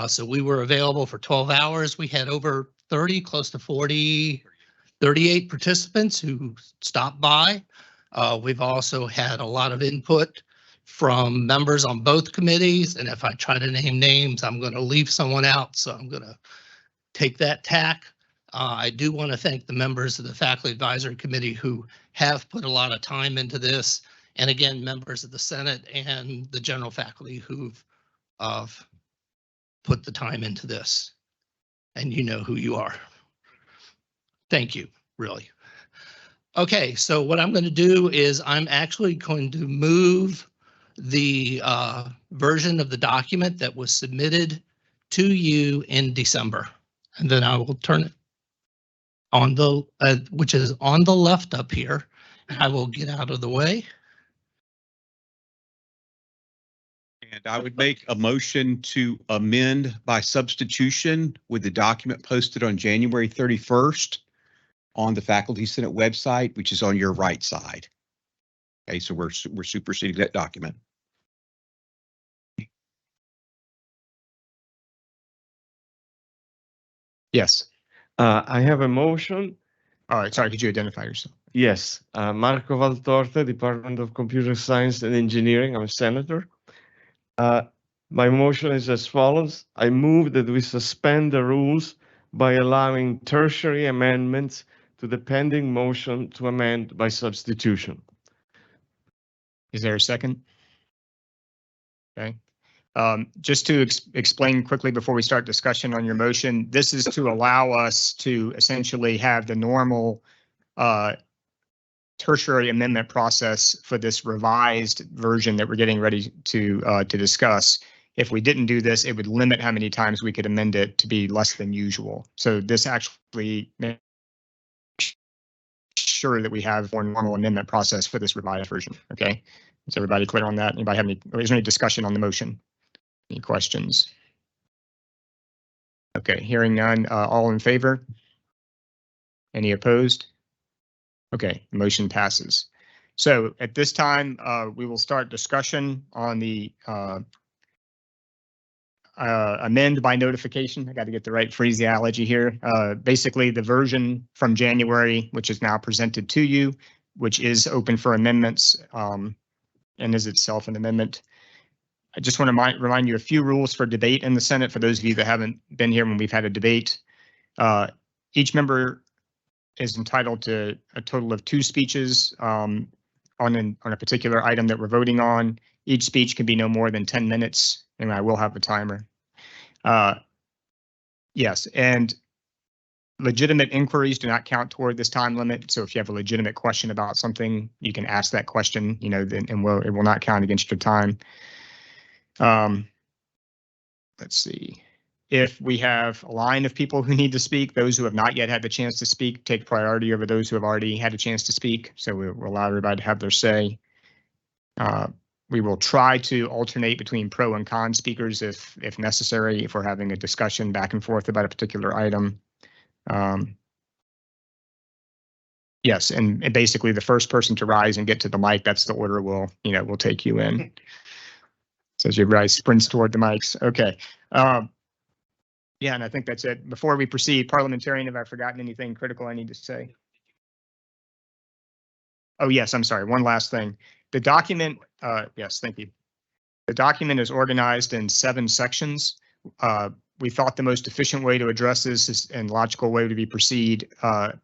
So we were available for 12 hours. We had over 30, close to 40, 38 participants who stopped by. We've also had a lot of input from members on both committees. And if I try to name names, I'm going to leave someone out. So I'm going to take that tack. I do want to thank the members of the Faculty Advisory Committee who have put a lot of time into this. And again, members of the Senate and the general faculty who've put the time into this. And you know who you are. Thank you, really. Okay, so what I'm going to do is I'm actually going to move the version of the document that was submitted to you in December. And then I will turn it on the, which is on the left up here. I will get out of the way. And I would make a motion to amend by substitution with the document posted on January 31st on the Faculty Senate website, which is on your right side. Okay, so we're superseding that document. Yes. I have a motion. All right, sorry, could you identify yourself? Yes, Marco Valtorta, Department of Computer Science and Engineering. I'm a senator. My motion is as follows. I move that we suspend the rules by allowing tertiary amendments to the pending motion to amend by substitution. Is there a second? Okay. Just to explain quickly before we start discussion on your motion, this is to allow us to essentially have the normal tertiary amendment process for this revised version that we're getting ready to discuss. If we didn't do this, it would limit how many times we could amend it to be less than usual. So this actually makes sure that we have more normal amendment process for this revised version. Okay, is everybody clear on that? Anybody have any? Is there any discussion on the motion? Any questions? Okay, hearing none. All in favor? Any opposed? Okay, the motion passes. So at this time, we will start discussion on the amend by notification. I got to get the right phraseology here. Basically, the version from January, which is now presented to you, which is open for amendments and is itself an amendment. I just want to remind you a few rules for debate in the Senate for those of you that haven't been here when we've had a debate. Each member is entitled to a total of 2 speeches on a particular item that we're voting on. Each speech can be no more than 10 minutes, and I will have a timer. Yes, and legitimate inquiries do not count toward this time limit. So if you have a legitimate question about something, you can ask that question, you know, then, and it will not count against your time. Let's see. If we have a line of people who need to speak, those who have not yet had the chance to speak take priority over those who have already had a chance to speak. So we'll allow everybody to have their say. We will try to alternate between pro and con speakers if necessary, if we're having a discussion back and forth about a particular item. Yes, and basically the first person to rise and get to the mic, that's the order we'll take you in. So as everybody sprints toward the mics. Okay. Yeah, and I think that's it. Before we proceed, parliamentarian, have I forgotten anything critical I need to say? Oh, yes, I'm sorry. One last thing. The document, yes, thank you. The document is organized in 7 sections. We thought the most efficient way to address this is, and logical way to proceed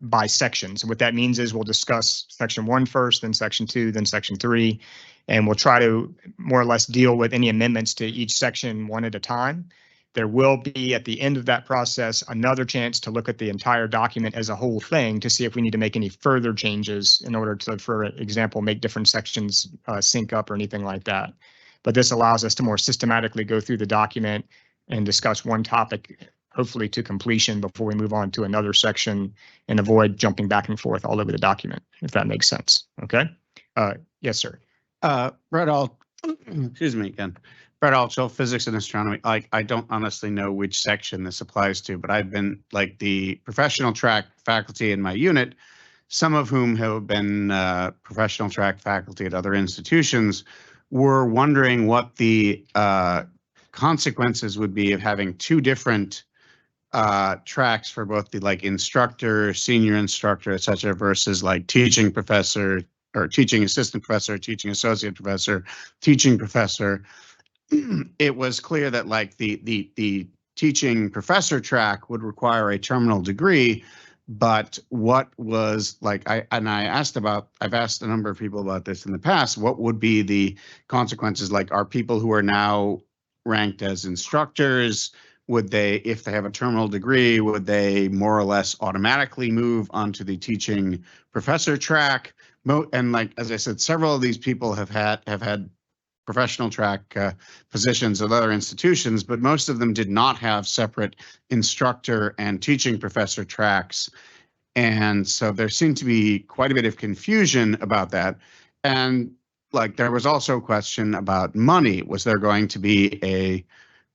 by sections. And what that means is we'll discuss section 1 first, then section 2, then section 3, and we'll try to more or less deal with any amendments to each section one at a time. There will be, at the end of that process, another chance to look at the entire document as a whole thing to see if we need to make any further changes in order to, for example, make different sections sync up or anything like that. But this allows us to more systematically go through the document and discuss one topic, hopefully to completion, before we move on to another section and avoid jumping back and forth all over the document, if that makes sense. Okay. Yes, sir. Brett, excuse me again. Brett Altschul, physics and astronomy. I don't honestly know which section this applies to, but I've been like the professional track faculty in my unit, some of whom have been professional track faculty at other institutions, were wondering what the consequences would be of having 2 different tracks for both the like instructor, senior instructor, et cetera, versus like teaching professor or teaching assistant professor, teaching associate professor, teaching professor. It was clear that like the teaching professor track would require a terminal degree, but what was like, I've asked a number of people about this in the past, what would be the consequences? Like, are people who are now ranked as instructors, would they, if they have a terminal degree, would they more or less automatically move onto the teaching professor track? And like, as I said, several of these people have had professional track positions at other institutions, but most of them did not have separate instructor and teaching professor tracks. And so there seemed to be quite a bit of confusion about that. And like there was also a question about money. Was there going to be a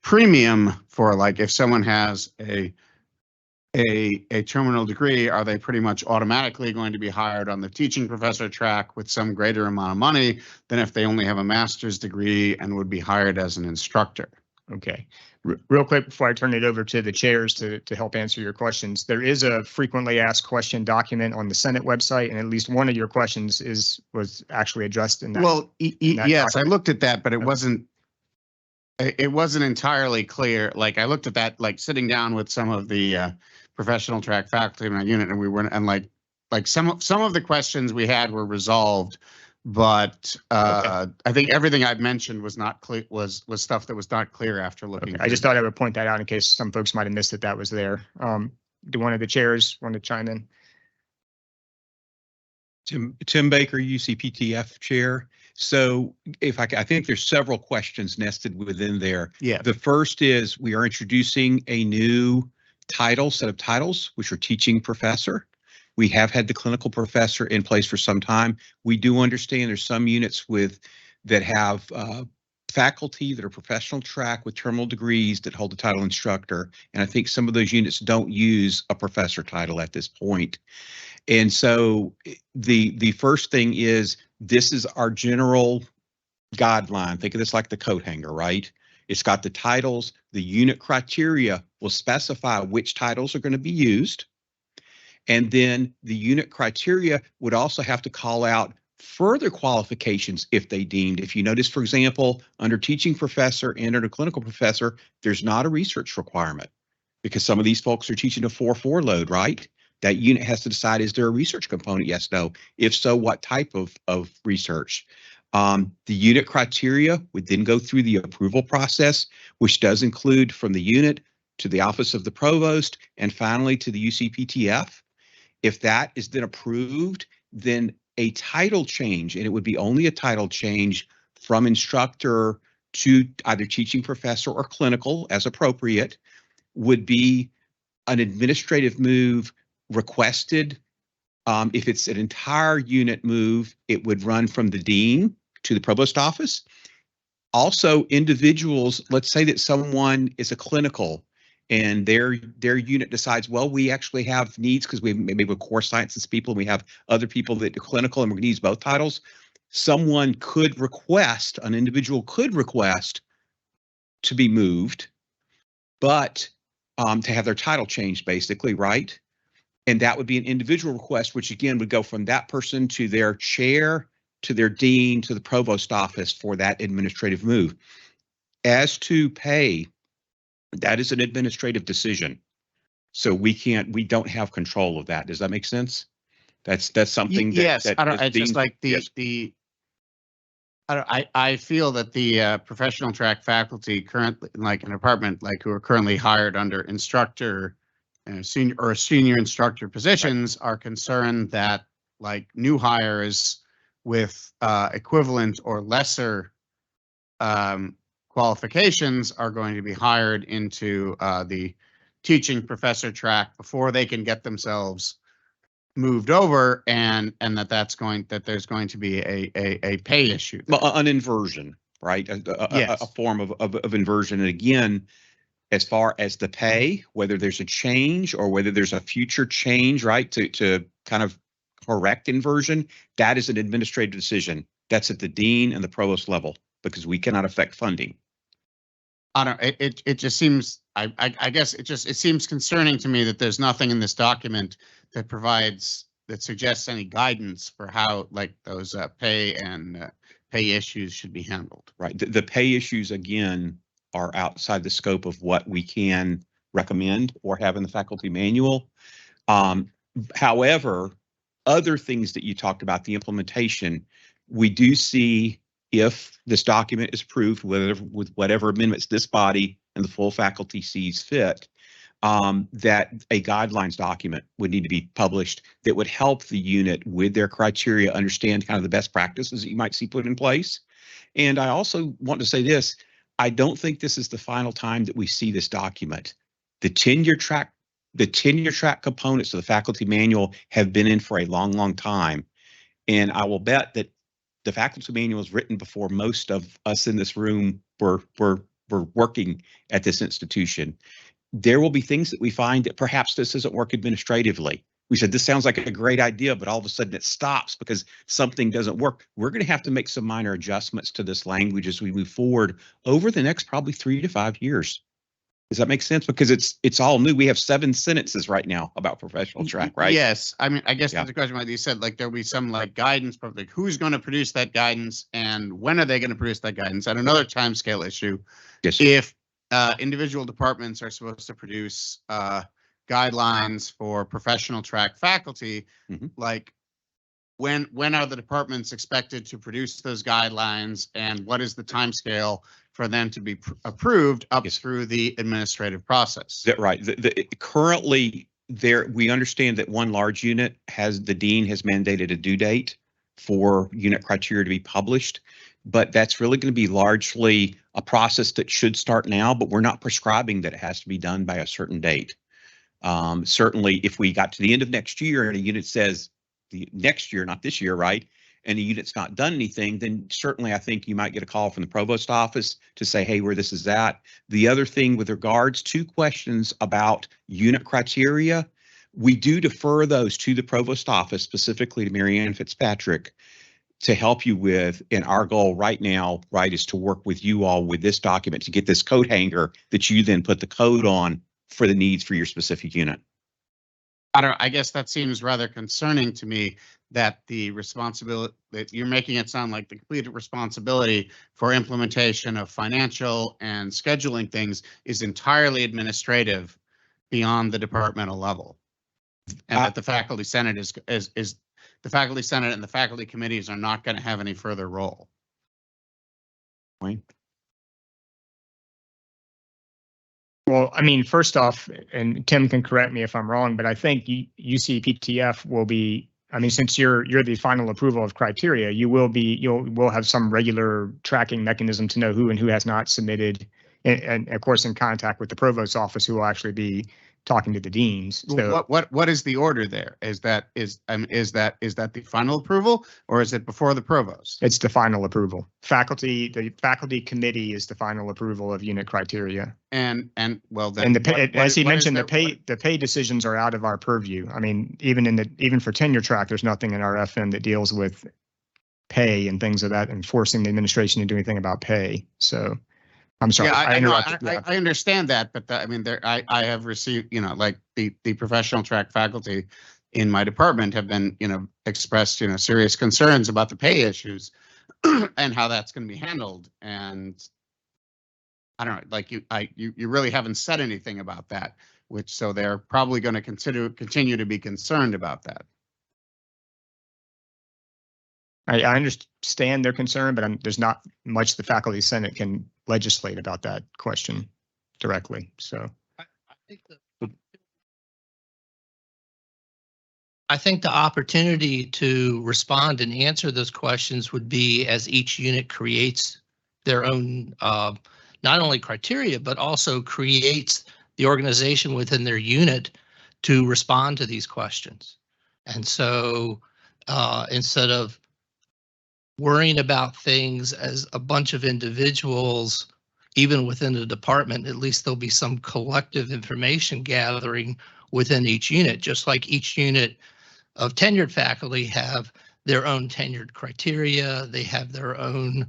premium for like if someone has a terminal degree, are they pretty much automatically going to be hired on the teaching professor track with some greater amount of money than if they only have a master's degree and would be hired as an instructor? Okay. Real quick before I turn it over to the chairs to help answer your questions, there is a frequently asked question document on the Senate website, and at least one of your questions was actually addressed in that. Well, in that yes, I document. looked at that, but it wasn't entirely clear. Like I looked at that, like sitting down with some of the professional track faculty in my unit, and we were, and like some of the questions we had were resolved, but I think everything I've mentioned was not clear, was stuff that was not clear after looking. I just thought I would point that out in case some folks might have missed that was there. Do one of the chairs want to chime in? Tim Baker, UCPTF Chair. So if I think there's several questions nested within there. Yeah. The first is we are introducing a new set of titles, which are teaching professor. We have had the clinical professor in place for some time. We do understand there's some units that have faculty that are professional track with terminal degrees that hold the title instructor. And I think some of those units don't use a professor title at this point. And so the first thing is, this is our general guideline. Think of this like the coat hanger, right? It's got the titles. The unit criteria will specify which titles are going to be used. And then the unit criteria would also have to call out further qualifications if they deemed. If you notice, for example, under teaching professor and under clinical professor, there's not a research requirement because some of these folks are teaching a 4-4 load, right? That unit has to decide, is there a research component? Yes, no. If so, what type of research? The unit criteria would then go through the approval process, which does include from the unit to the office of the provost and finally to the UCPTF. If that is then approved, then a title change, and it would be only a title change from instructor to either teaching professor or clinical as appropriate, would be an administrative move requested. If it's an entire unit move, it would run from the dean to the provost office. Also, individuals, let's say that someone is a clinical and their unit decides, well, we actually have needs because we maybe with core sciences people, and we have other people that are clinical and we're going to use both titles. Someone could request, an individual could request to be moved, but to have their title changed basically, right? And that would be an individual request, which again would go from that person to their chair, to their dean, to the provost office for that administrative move. As to pay, that is an administrative decision. So we don't have control of that. Does that make sense? That's something that. Yes, that I don't, is it's just deemed- like yes. I feel that the professional track faculty currently, like an department, like who are currently hired under instructor, senior instructor positions, are concerned that like new hires with equivalent or lesser qualifications are going to be hired into the teaching professor track before they can get themselves moved over, and there's going to be a pay issue. Well, an inversion, right? Yes. A form of inversion. And again, as far as the pay, whether there's a change or whether there's a future change, right, to kind of correct inversion, that is an administrative decision. That's at the dean and the provost level because we cannot affect funding. I don't. It just seems. I guess it seems concerning to me that there's nothing in this document that suggests any guidance for how like those pay issues should be handled. Right. The pay issues again are outside the scope of what we can recommend or have in the faculty manual. However, other things that you talked about, the implementation, we do see if this document is approved, with whatever amendments this body and the full faculty sees fit, that a guidelines document would need to be published that would help the unit with their criteria understand kind of the best practices that you might see put in place. And I also want to say this, I don't think this is the final time that we see this document. The tenure track components of the faculty manual have been in for a long, long time. And I will bet that the faculty manual was written before most of us in this room were working at this institution. There will be things that we find that perhaps this doesn't work administratively. We said, this sounds like a great idea, but all of a sudden it stops because something doesn't work. We're going to have to make some minor adjustments to this language as we move forward over the next probably 3 to 5 years. Does that make sense? Because it's all new. We have 7 sentences right now about professional track, right? Yes. I mean, I guess that's the question like you said, like there'll be some like guidance, but like who's going to produce that guidance and when are they going to produce that guidance? And another timescale issue. Yes. If individual departments are supposed to produce guidelines for professional track faculty, like when are the departments expected to produce those guidelines and what is the timescale for them to be approved up through the administrative process? Right. Currently, we understand that one large unit the dean has mandated a due date for unit criteria to be published, but that's really going to be largely a process that should start now, but we're not prescribing that it has to be done by a certain date. Certainly, if we got to the end of next year and a unit says the next year, not this year, right, and the unit's not done anything, then certainly I think you might get a call from the provost office to say, hey, where this is at. The other thing with regards to questions about unit criteria, we do defer those to the provost office, specifically to Mary Ann Fitzpatrick, to help you with. And our goal right now, right, is to work with you all with this document to get this code hanger that you then put the code on for the needs for your specific unit. I guess that seems rather concerning to me that the responsibility that you're making it sound like the complete responsibility for implementation of financial and scheduling things is entirely administrative beyond the departmental level. And that the faculty senate is the faculty senate and the faculty committees are not going to have any further role. Wayne? Well, I mean, first off, and Tim can correct me if I'm wrong, but I think UCPTF will be, I mean, since you're the final approval of criteria, you'll have some regular tracking mechanism to know who and who has not submitted, and of course in contact with the provost's office, who will actually be talking to the deans. So What is the order there? Is that the final approval or is it before the provost? It's the final approval. The faculty committee is the final approval of unit criteria. And well, then And as he mentioned, the pay decisions are out of our purview. I mean, even for tenure track, there's nothing in our FM that deals with pay and things of that, and forcing the administration to do anything about pay. So I'm sorry. Yeah, I understand that, but I mean, I have received, like the professional track faculty in my department have been, expressed, serious concerns about the pay issues and how that's going to be handled. And I don't know, like you really haven't said anything about that, so they're probably going to continue to be concerned about that. I understand their concern, but there's not much the faculty senate can legislate about that question directly. So I think the opportunity to respond and answer those questions would be as each unit creates their own, not only criteria, but also creates the organization within their unit to respond to these questions. And so instead of worrying about things as a bunch of individuals, even within the department, at least there'll be some collective information gathering within each unit, just like each unit of tenured faculty have their own tenured criteria. They have their own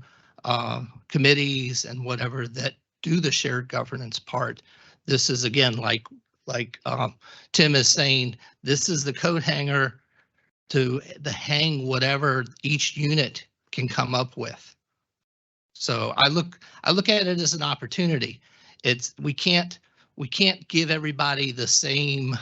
committees and whatever that do the shared governance part. This is, again, like Tim is saying, this is the coat hanger to hang whatever each unit can come up with. So I look at it as an opportunity. We can't give everybody the same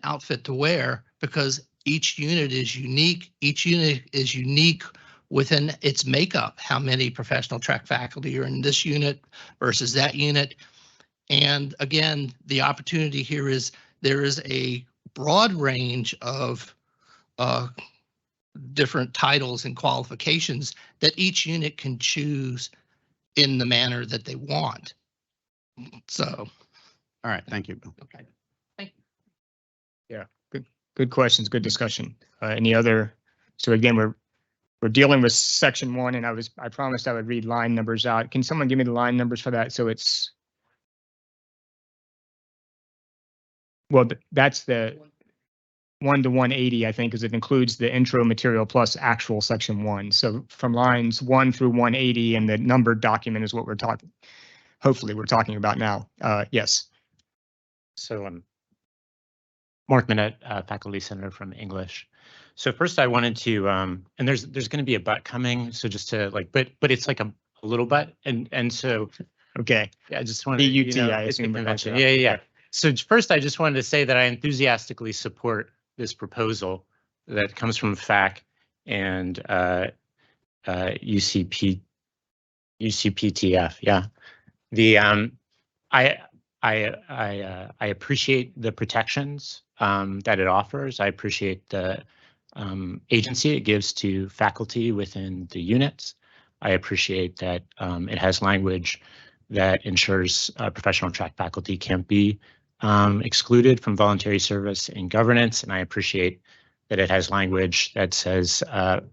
outfit to wear, because each unit is unique. Each unit is unique within its makeup. How many professional track faculty are in this unit versus that unit? And again, the opportunity here is there is a broad range of different titles and qualifications that each unit can choose in the manner that they want. So. All right, thank you. Okay. Yeah, good questions, good discussion. Any other? So again, we're dealing with section 1, and I promised I would read line numbers out. Can someone give me the line numbers for that? So it's, well, that's the 1 to 180, I think, because it includes the intro material plus actual section 1. So from lines 1 through 180, and the numbered document is what we're talking, hopefully we're talking about now. Yes. So Mark Minette, faculty senator from English. So first I wanted to, and there's going to be a but coming. So just to like, but it's like a little but. And so, okay. Yeah, I just wanted to, BUT, you know, I it's a assume. convention. Yeah. So first I just wanted to say that I enthusiastically support this proposal that comes from FAC and UCPTF. Yeah. The I appreciate the protections that it offers. I appreciate the agency it gives to faculty within the units. I appreciate that it has language that ensures professional track faculty can't be excluded from voluntary service in governance, and I appreciate that it has language that says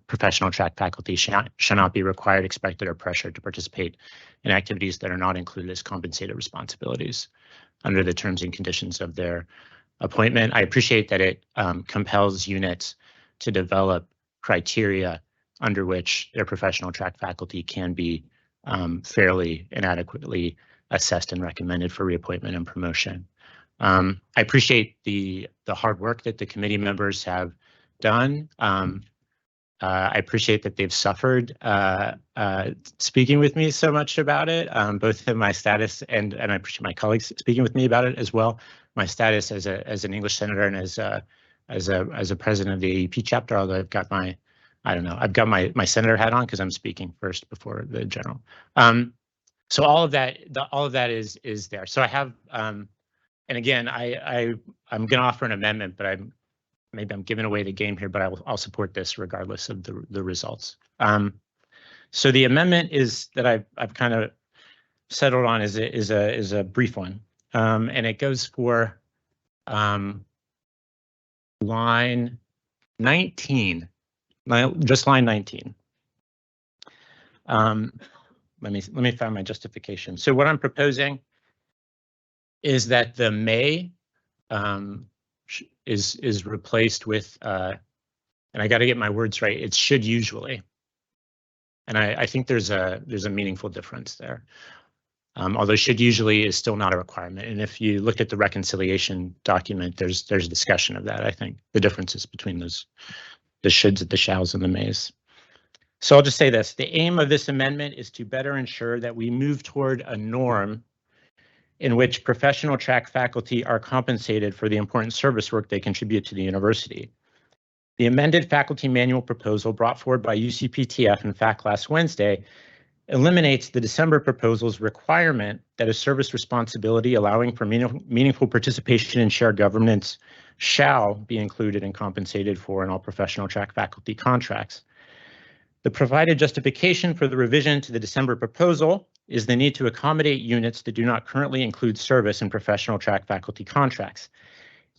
professional track faculty shall not be required, expected, or pressured to participate in activities that are not included as compensated responsibilities under the terms and conditions of their appointment. I appreciate that it compels units to develop criteria under which their professional track faculty can be fairly and adequately assessed and recommended for reappointment and promotion. I appreciate the hard work that the committee members have done. I appreciate that they've suffered speaking with me so much about it, both in my status and I appreciate my colleagues speaking with me about it as well. My status as an English senator and as a president of the AEP chapter, although I've got my, I don't know, I've got my senator hat on because I'm speaking first before the general. So all of that is there. So I have, and again, I'm going to offer an amendment, but maybe I'm giving away the game here, but I'll support this regardless of the results. So the amendment is that I've kind of settled on is a brief one, and it goes for line 19, just line 19. Let me find my justification. So what I'm proposing is that the may is replaced with, and I got to get my words right, it should usually. And I think there's a meaningful difference there. Although should usually is still not a requirement. And if you look at the reconciliation document, there's discussion of that, I think, the differences between the shoulds, the shalls, and the mays. So I'll just say this, the aim of this amendment is to better ensure that we move toward a norm in which professional track faculty are compensated for the important service work they contribute to the university. The amended faculty manual proposal brought forward by UCPTF and FAC last Wednesday eliminates the December proposal's requirement that a service responsibility allowing for meaningful participation in shared governance shall be included and compensated for in all professional track faculty contracts. The provided justification for the revision to the December proposal is the need to accommodate units that do not currently include service in professional track faculty contracts.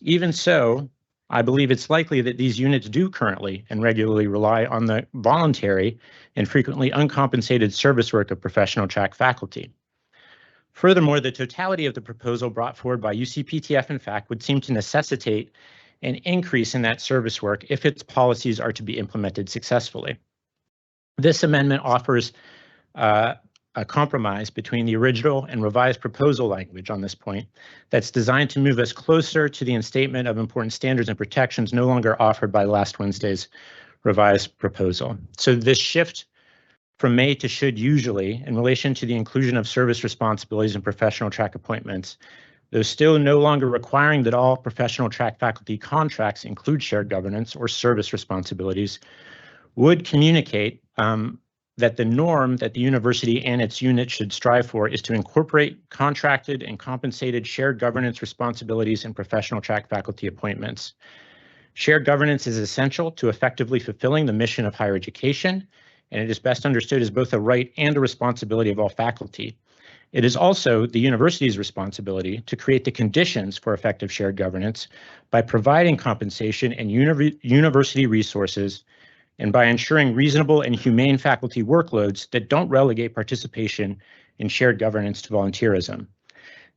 Even so, I believe it's likely that these units do currently and regularly rely on the voluntary and frequently uncompensated service work of professional track faculty. Furthermore, the totality of the proposal brought forward by UCPTF and FAC would seem to necessitate an increase in that service work if its policies are to be implemented successfully. This amendment offers a compromise between the original and revised proposal language on this point that's designed to move us closer to the instatement of important standards and protections no longer offered by last Wednesday's revised proposal. So this shift from may to should usually in relation to the inclusion of service responsibilities and professional track appointments, though still no longer requiring that all professional track faculty contracts include shared governance or service responsibilities, would communicate that the norm that the university and its unit should strive for is to incorporate contracted and compensated shared governance responsibilities and professional track faculty appointments. Shared governance is essential to effectively fulfilling the mission of higher education, and it is best understood as both a right and a responsibility of all faculty. It is also the university's responsibility to create the conditions for effective shared governance by providing compensation and university resources, and by ensuring reasonable and humane faculty workloads that don't relegate participation in shared governance to volunteerism.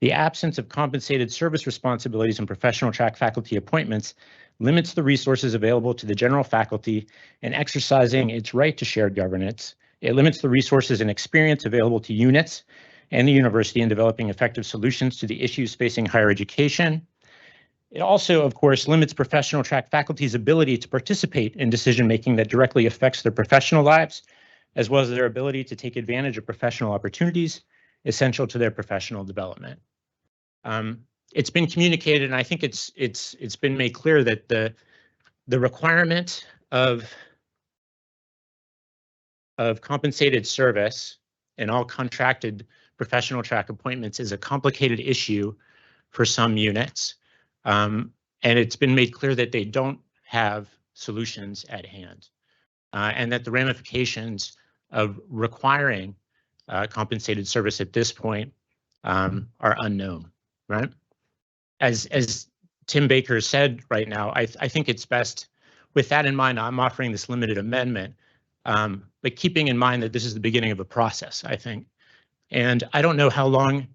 The absence of compensated service responsibilities and professional track faculty appointments limits the resources available to the general faculty in exercising its right to shared governance. It limits the resources and experience available to units and the university in developing effective solutions to the issues facing higher education. It also, of course, limits professional track faculty's ability to participate in decision-making that directly affects their professional lives, as well as their ability to take advantage of professional opportunities essential to their professional development. It's been communicated, and I think it's been made clear that the requirement of compensated service in all contracted professional track appointments is a complicated issue for some units. And it's been made clear that they don't have solutions at hand, and that the ramifications of requiring compensated service at this point are unknown, right? As Tim Baker said right now, I think it's best, with that in mind, I'm offering this limited amendment, but keeping in mind that this is the beginning of a process, I think. And I don't know how long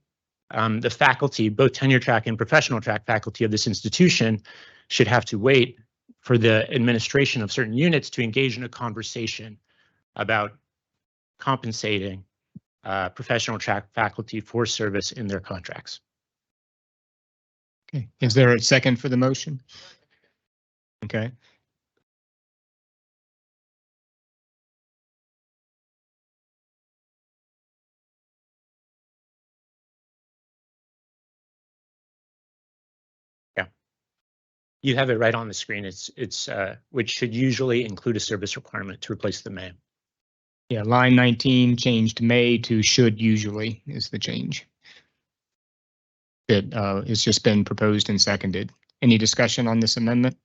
the faculty, both tenure track and professional track faculty of this institution, should have to wait for the administration of certain units to engage in a conversation about compensating professional track faculty for service in their contracts. Okay, is there a second for the motion? Okay. You have it right on the screen. It's which should usually include a service requirement to replace the may. Yeah, line 19 changed may to should usually is the change. That it's just been proposed and seconded. Any discussion on this amendment?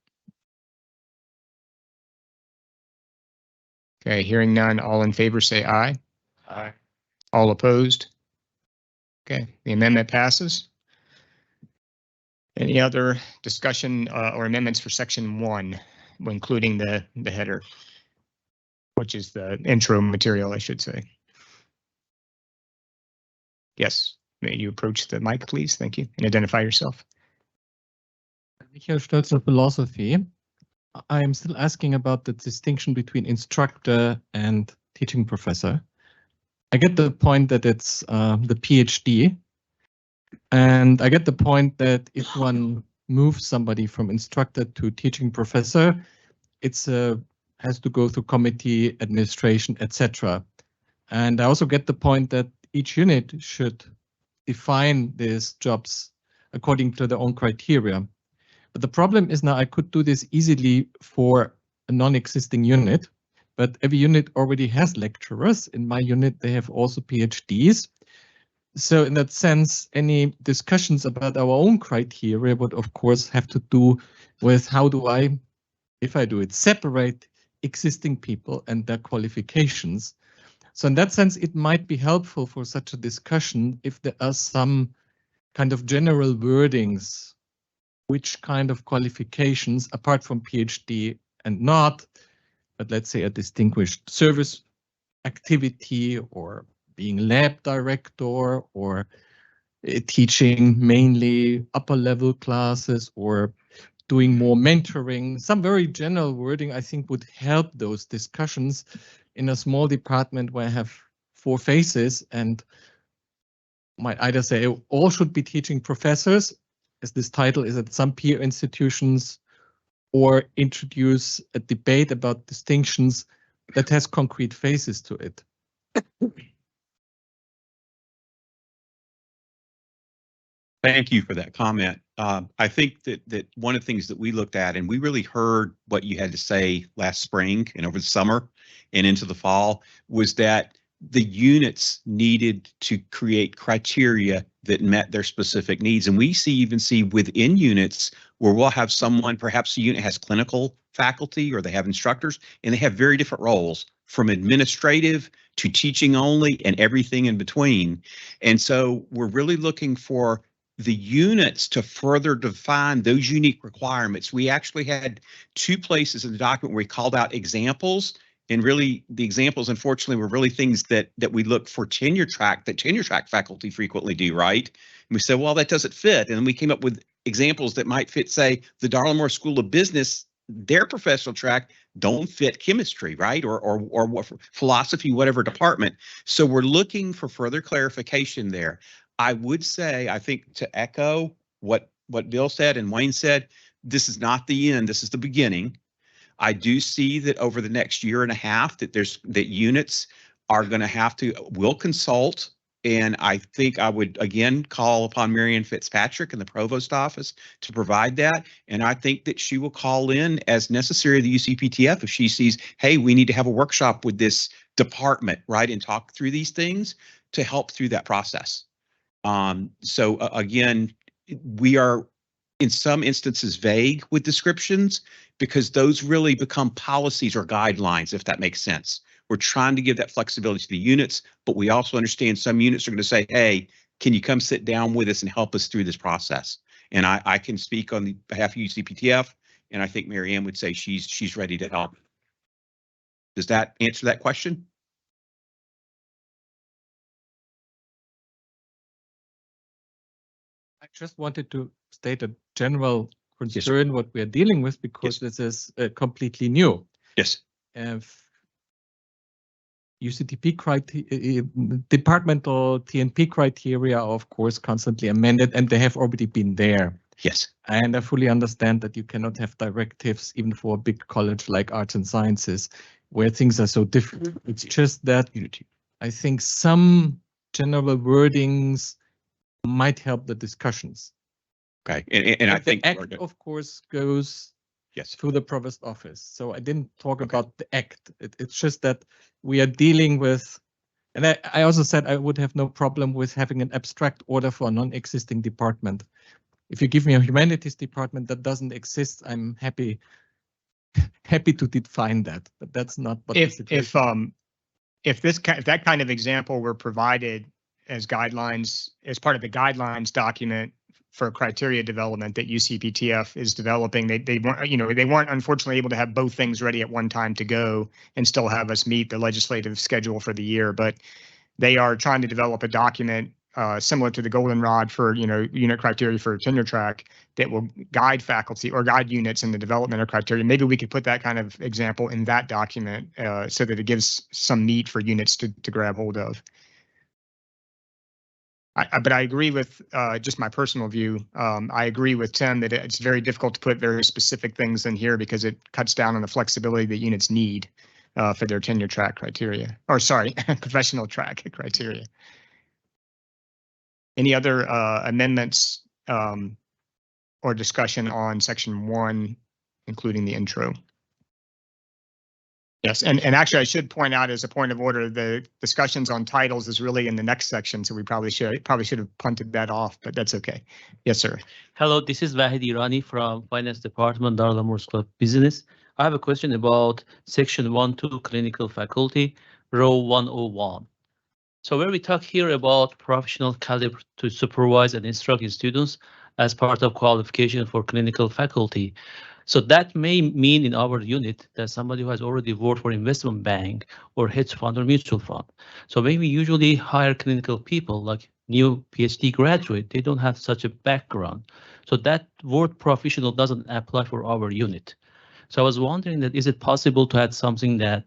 Okay, hearing none, all in favor say aye. Aye. All opposed? Okay, the amendment passes. Any other discussion or amendments for section 1, including the header, which is the intro material, I should say? Yes, may you approach the mic, please? Thank you, and identify yourself. Michael Stölzer, philosophy. I am still asking about the distinction between instructor and teaching professor. I get the point that it's the PhD. And I get the point that if one moves somebody from instructor to teaching professor, it's has to go through committee, administration, etc. And I also get the point that each unit should define these jobs according to their own criteria. But the problem is now I could do this easily for a non-existing unit, but every unit already has lecturers. In my unit, they have also PhDs. So in that sense, any discussions about our own criteria would, of course, have to do with how do I, if I do it, separate existing people and their qualifications. So in that sense, it might be helpful for such a discussion if there are some kind of general wordings, which kind of qualifications, apart from PhD and not, but let's say a distinguished service activity or being lab director or teaching mainly upper level classes or doing more mentoring. Some very general wording I think would help those discussions in a small department where I have 4 faces and might either say all should be teaching professors, as this title is at some peer institutions, or introduce a debate about distinctions that has concrete faces to it. Thank you for that comment. I think that one of the things that we looked at, and we really heard what you had to say last spring and over the summer and into the fall, was that the units needed to create criteria that met their specific needs. And we even see within units where we'll have someone, perhaps a unit has clinical faculty or they have instructors, and they have very different roles from administrative to teaching only and everything in between. And so we're really looking for the units to further define those unique requirements. We actually had 2 places in the document where we called out examples, and really the examples, unfortunately, were really things that we look for tenure track faculty frequently do, right? And we said, well, that doesn't fit. And then we came up with examples that might fit, say, the Darla Moore School of Business, their professional track don't fit chemistry, right? Or philosophy, whatever department. So we're looking for further clarification there. I would say, I think, to echo what Bill said and Wayne said, this is not the end, this is the beginning. I do see that over the next year and a half that units are going to will consult. And I think I would again call upon Marianne Fitzpatrick in the provost office to provide that. And I think that she will call in as necessary the UCPTF if she sees, hey, we need to have a workshop with this department, right, and talk through these things to help through that process. So again, we are in some instances vague with descriptions because those really become policies or guidelines, if that makes sense. We're trying to give that flexibility to the units, but we also understand some units are going to say, hey, can you come sit down with us and help us through this process? And I can speak on behalf of UCPTF, and I think Marianne would say she's ready to help. Does that answer that question? I just wanted to state a general concern what we are dealing with because this is completely new. Yes. UCTP criteria, departmental TNP criteria are of course constantly amended, and they have already been there. Yes. And I fully understand that you cannot have directives even for a big college like Arts and Sciences where things are so different. It's just that I think some general wordings might help the discussions. Okay, and I think the act, of course, goes through the provost office. So I didn't talk about the act. It's just that we are dealing with, and I also said I would have no problem with having an abstract order for a non-existing department. If you give me a humanities department that doesn't exist, I'm happy to define that. But that's not what the situation. If that kind of example were provided as guidelines, as part of the guidelines document for criteria development that UCPTF is developing, they weren't unfortunately able to have both things ready at one time to go and still have us meet the legislative schedule for the year. But they are trying to develop a document similar to the goldenrod for unit criteria for tenure track that will guide faculty or guide units in the development of criteria. Maybe we could put that kind of example in that document so that it gives some meat for units to grab hold of. But I agree with just my personal view. I agree with Tim that it's very difficult to put very specific things in here because it cuts down on the flexibility that units need for their tenure track criteria, or sorry, professional track criteria. Any other amendments or discussion on section 1, including the intro? Yes, and actually I should point out as a point of order, the discussions on titles is really in the next section, so we probably should have punted that off, but that's okay. Yes, sir. Hello, this is Vahid Irani from Finance Department, Darla Moore School of Business. I have a question about section 1.2 clinical faculty, row 101. So where we talk here about professional caliber to supervise and instruct students as part of qualification for clinical faculty. So that may mean in our unit that somebody who has already worked for investment bank or hedge fund or mutual fund. So when we usually hire clinical people like new PhD graduate, they don't have such a background. So that word professional doesn't apply for our unit. So I was wondering that is it possible to add something that,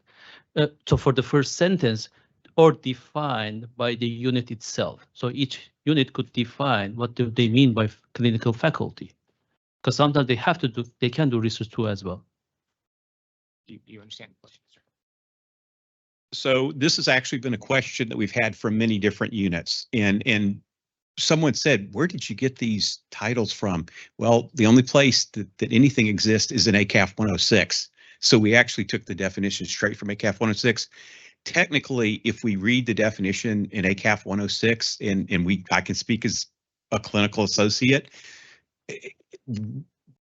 so for the first sentence, or defined by the unit itself. So each unit could define what do they mean by clinical faculty. Because sometimes they can do research too as well. Do you understand the question, sir? So this has actually been a question that we've had from many different units. And someone said, where did you get these titles from? Well, the only place that anything exists is in ACAF 106. So we actually took the definition straight from ACAF 106. Technically, if we read the definition in ACAF 106, and I can speak as a clinical associate,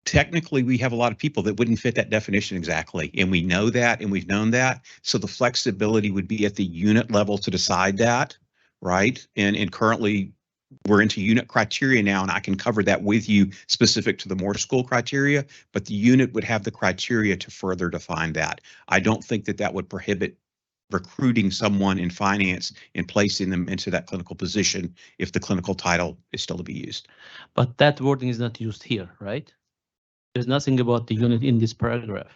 technically we have a lot of people that wouldn't fit that definition exactly. And we know that, and we've known that. So the flexibility would be at the unit level to decide that, right? And currently we're into unit criteria now, and I can cover that with you specific to the Moore School criteria, but the unit would have the criteria to further define that. I don't think that that would prohibit recruiting someone in finance and placing them into that clinical position if the clinical title is still to be used. But that wording is not used here, right? There's nothing about the unit in this paragraph.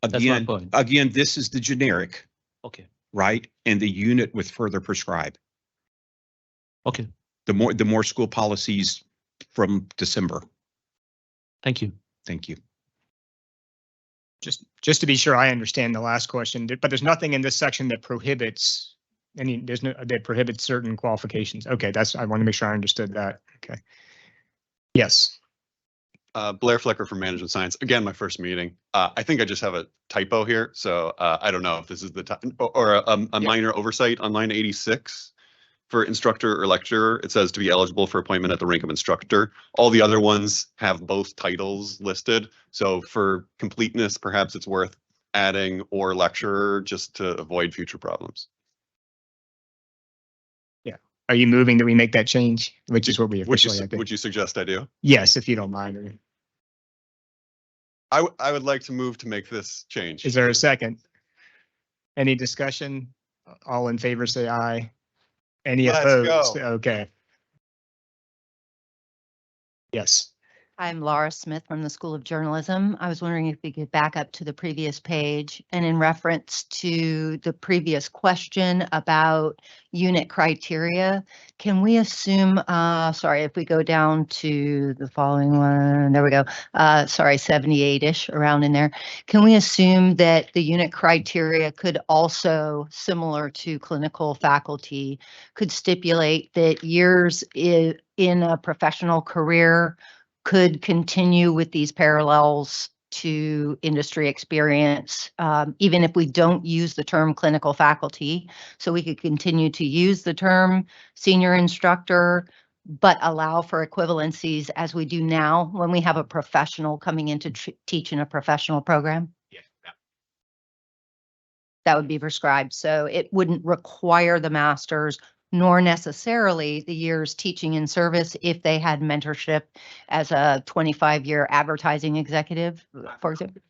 That's my point. Again, this is the generic, Okay, right? And the unit with further prescribe. okay, The Moore School policies from December. thank you. Thank you. Just to be sure I understand the last question, but there's nothing in this section that prohibits that prohibits certain qualifications. Okay, I want to make sure I understood that. Okay. Yes. Blair Flecker from Management Science. Again, my first meeting. I think I just have a typo here. So I don't know if this is the time or a minor oversight on line 86. For instructor or lecturer, it says to be eligible for appointment at the rank of instructor. All the other ones have both titles listed. So for completeness, perhaps it's worth adding or lecturer just to avoid future problems. Yeah. Are you moving that we make that change? Which is what we officially have to. Would you suggest I do? Yes, if you don't mind. I would like to move to make this change. Is there a second? Any discussion? All in favor, say aye. Any Let's opposed? go. Okay. Yes. I'm Laura Smith from the School of Journalism. I was wondering if we could back up to the previous page, and in reference to the previous question about unit criteria, can we assume, sorry, if we go down to the following one, there we go, sorry, 78-ish, around in there. Can we assume that the unit criteria could also, similar to clinical faculty, could stipulate that years in a professional career could continue with these parallels to industry experience, even if we don't use the term clinical faculty. So we could continue to use the term senior instructor, but allow for equivalencies as we do now when we have a professional coming in to teach in a professional program. That would be prescribed. So it wouldn't require the master's nor necessarily the years teaching in service if they had mentorship as a 25-year advertising executive, for example.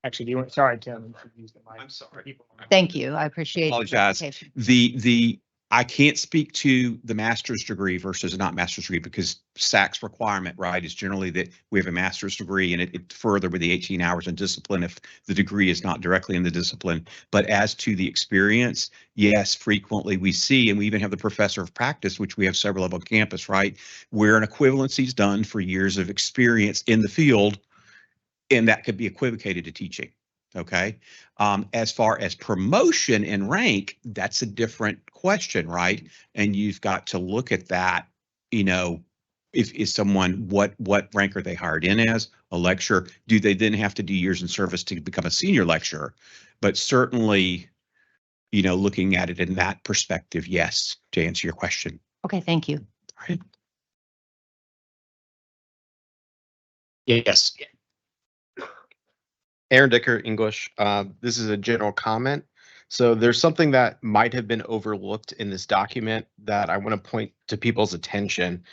Actually, do you want, sorry, Tim. I'm sorry. Thank you. I appreciate. Apologize. I can't speak to the master's degree versus not master's degree because SAC's requirement, right, is generally that we have a master's degree and it further with the 18 hours in discipline if the degree is not directly in the discipline. But as to the experience, yes, frequently we see, and we even have the professor of practice, which we have several of on campus, right, where an equivalency is done for years of experience in the field, and that could be equivocated to teaching. Okay. As far as promotion and rank, that's a different question, right? And you've got to look at that, you know, if is someone, what rank are they hired in as? A lecturer? Do they then have to do years in service to become a senior lecturer? But certainly, you know, looking at it in that perspective, yes, to answer your question. Okay, thank you. All right. Yes. Aaron Dicker, English. This is a general comment. So there's something that might have been overlooked in this document that I want to point to people's attention.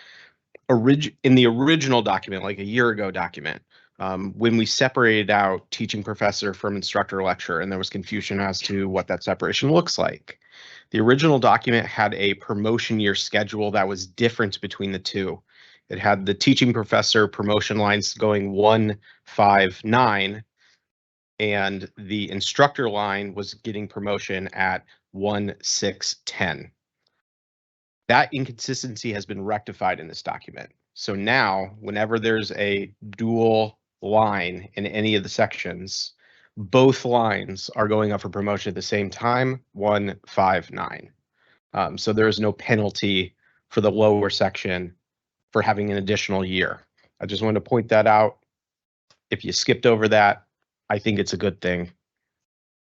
In the original document, like a year ago document, when we separated out teaching professor from instructor lecturer, and there was confusion as to what that separation looks like. The original document had a promotion year schedule that was different between the two. It had the teaching professor promotion lines going 1, 5, 9. And the instructor line was getting promotion at 1, 6, 10. That inconsistency has been rectified in this document. So now, whenever there's a dual line in any of the sections, both lines are going up for promotion at the same time, 1, 5, 9. So there is no penalty for the lower section for having an additional year. I just wanted to point that out. If you skipped over that, I think it's a good thing.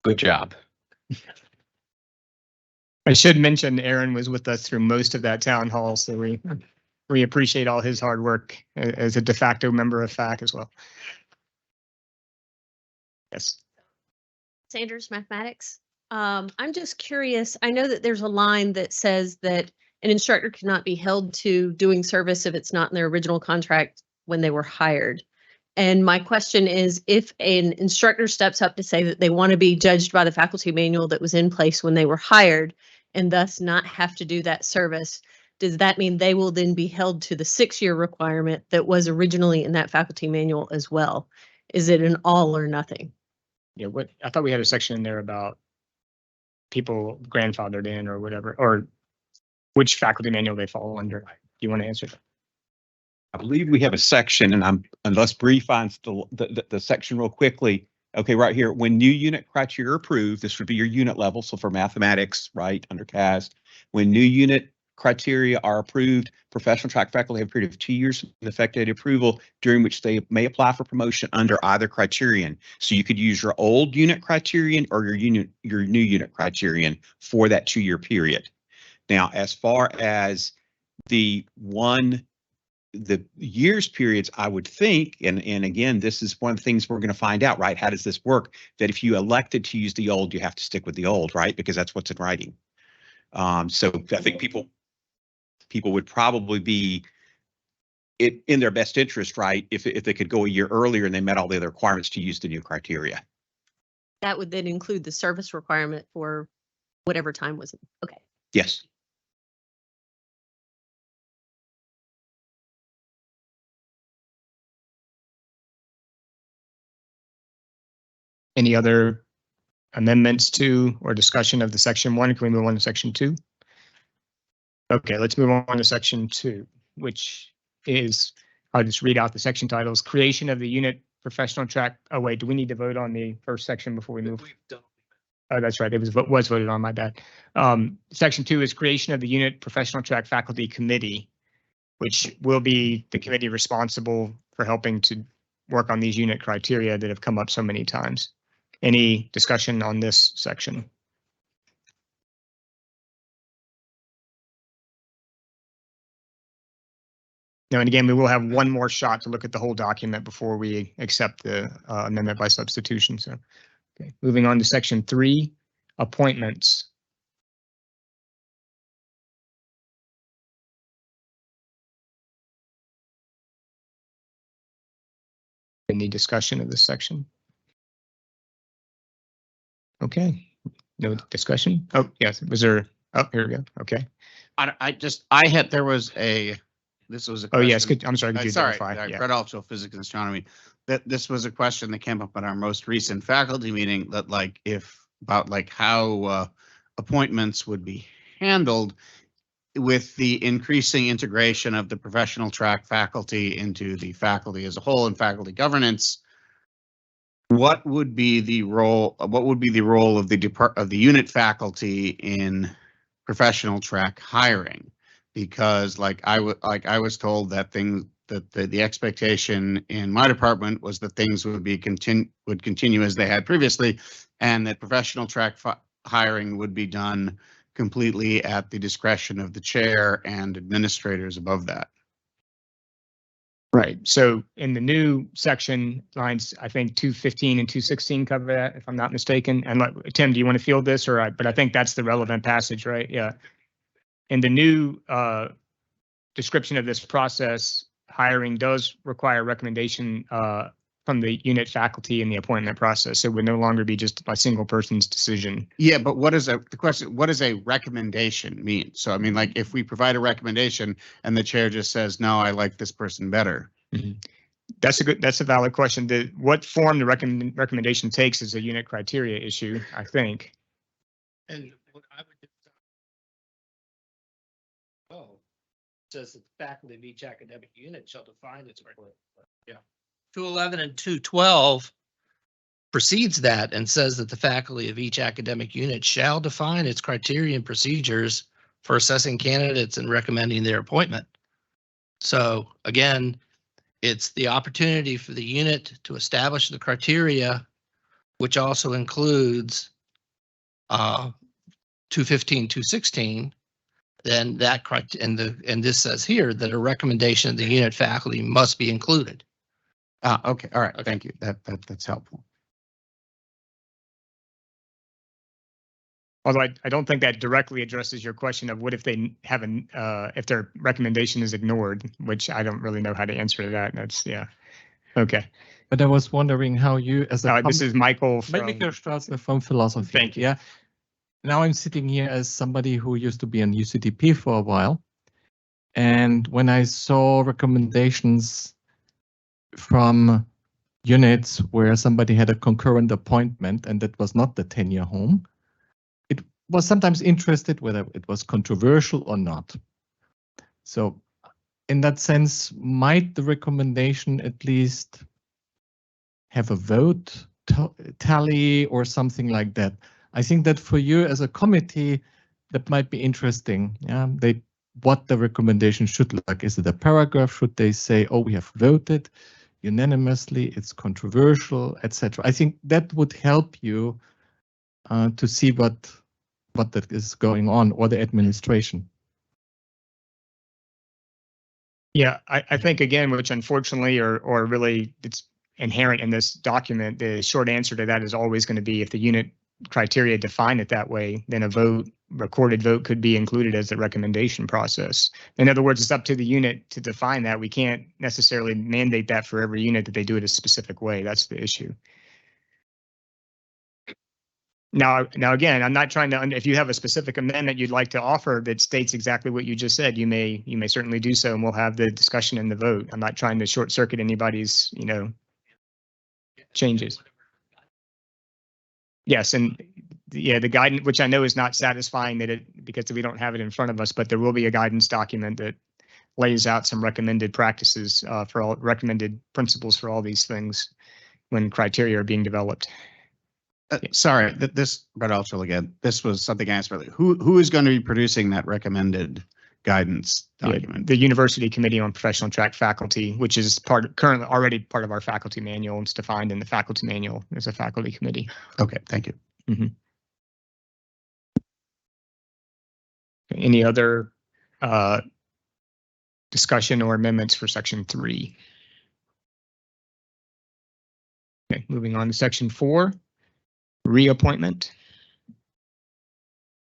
Good job. I should mention Aaron was with us through most of that town hall, so we appreciate all his hard work as a de facto member of FAC as well. Yes. Sanders Mathematics. I'm just curious. I know that there's a line that says that an instructor cannot be held to doing service if it's not in their original contract when they were hired. And my question is, if an instructor steps up to say that they want to be judged by the faculty manual that was in place when they were hired and thus not have to do that service, does that mean they will then be held to the 6-year requirement that was originally in that faculty manual as well? Is it an all or nothing? Yeah, what I thought we had a section in there about people grandfathered in or whatever, or which faculty manual they fall under. Do you want to answer that? I believe we have a section, and let's brief on the section real quickly. Okay, right here, when new unit criteria are approved, this would be your unit level. So for mathematics, right, under CAST, when new unit criteria are approved, professional track faculty have a period of 2 years from the effective date of approval, during which they may apply for promotion under either criterion. So you could use your old unit criterion or your new unit criterion for that 2-year period. Now, as far as the years periods, I would think, and again, this is one of the things we're going to find out, right? How does this work? That if you elected to use the old, you have to stick with the old, right? Because that's what's in writing. So I think people would probably be in their best interest, right? If they could go a year earlier and they met all the other requirements to use the new criteria. That would then include the service requirement for whatever time was it. Okay. Yes. Any other amendments to or discussion of the section 1? Can we move on to section 2? Okay, let's move on to section 2, which is, I'll just read out the section titles. Creation of the unit professional track. Oh, wait, do we need to vote on the first section before we move? Oh, that's right. It was voted on, my bad. Section 2 is creation of the unit professional track faculty committee, which will be the committee responsible for helping to work on these unit criteria that have come up so many times. Any discussion on this section? Now, and again, we will have one more shot to look at the whole document before we accept the amendment by substitution. So, okay, moving on to section 3, appointments. Any discussion of this section? Okay, no discussion. Oh, yes, was there? Oh, here we go. Okay. This was a Oh, question. yes, I'm sorry, could you Sorry, clarify? Yeah. credential physics and astronomy. That this was a question that came up at our most recent faculty meeting, that about how appointments would be handled with the increasing integration of the professional track faculty into the faculty as a whole and faculty governance. What would be the role? What would be the role of the unit faculty in professional track hiring? Because I was told that the expectation in my department was that things would continue as they had previously, and that professional track hiring would be done completely at the discretion of the chair and administrators above that. Right. So in the new section lines, I think 215 and 216 cover that, if I'm not mistaken. And Tim, do you want to field this, or but I think that's the relevant passage, right? Yeah. In the new description of this process, hiring does require recommendation from the unit faculty in the appointment process. It would no longer be just a single person's decision. Yeah, but what does a recommendation mean? So I mean, if we provide a recommendation and the chair just says, no, I like this person better. Mm-hmm. That's a valid question. What form the recommendation takes is a unit criteria issue, I think. And what I would do. Oh, says that the faculty of each academic unit shall define its criteria. Yeah. 211 and 212 precedes that and says that the faculty of each academic unit shall define its criteria and procedures for assessing candidates and recommending their appointment. So again, it's the opportunity for the unit to establish the criteria, which also includes 215, 216, then that and this says here that a recommendation of the unit faculty must be included. Okay, all right, thank you. That's helpful. Although I don't think that directly addresses your question of what if they haven't, if their recommendation is ignored, which I don't really know how to answer that. That's, yeah. Okay. But I was wondering how you, as a this is Michael Michael Strasser from philosophy. Thank you. Yeah. Now I'm sitting here as somebody who used to be in UCDP for a while. And when I saw recommendations from units where somebody had a concurrent appointment and that was not the tenure home, it was sometimes interested whether it was controversial or not. So in that sense, might the recommendation at least have a vote tally or something like that? I think that for you as a committee, that might be interesting. Yeah, what the recommendation should look like. Is it a paragraph? Should they say, oh, we have voted unanimously, it's controversial, etc.? I think that would help you to see what that is going on, or the administration. Yeah, I think again, which unfortunately, or really it's inherent in this document, the short answer to that is always going to be if the unit criteria define it that way, then a recorded vote could be included as the recommendation process. In other words, it's up to the unit to define that. We can't necessarily mandate that for every unit that they do it a specific way. That's the issue. Now again, I'm not trying to, if you have a specific amendment you'd like to offer that states exactly what you just said, you may certainly do so, and we'll have the discussion and the vote. I'm not trying to short circuit anybody's, changes. Yes, and yeah, the guidance, which I know is not satisfying because we don't have it in front of us, but there will be a guidance document that lays out some recommended practices for all recommended principles for all these things when criteria are being developed. Sorry, this Brett Altschul again. This was something I asked earlier. Who is going to be producing that recommended guidance document? The University Committee on Professional Track Faculty, which is currently already part of our faculty manual. It's defined in the faculty manual as a faculty committee. Okay, thank you. Mm-hmm. Any other discussion or amendments for section 3? Okay, moving on to section 4, reappointment.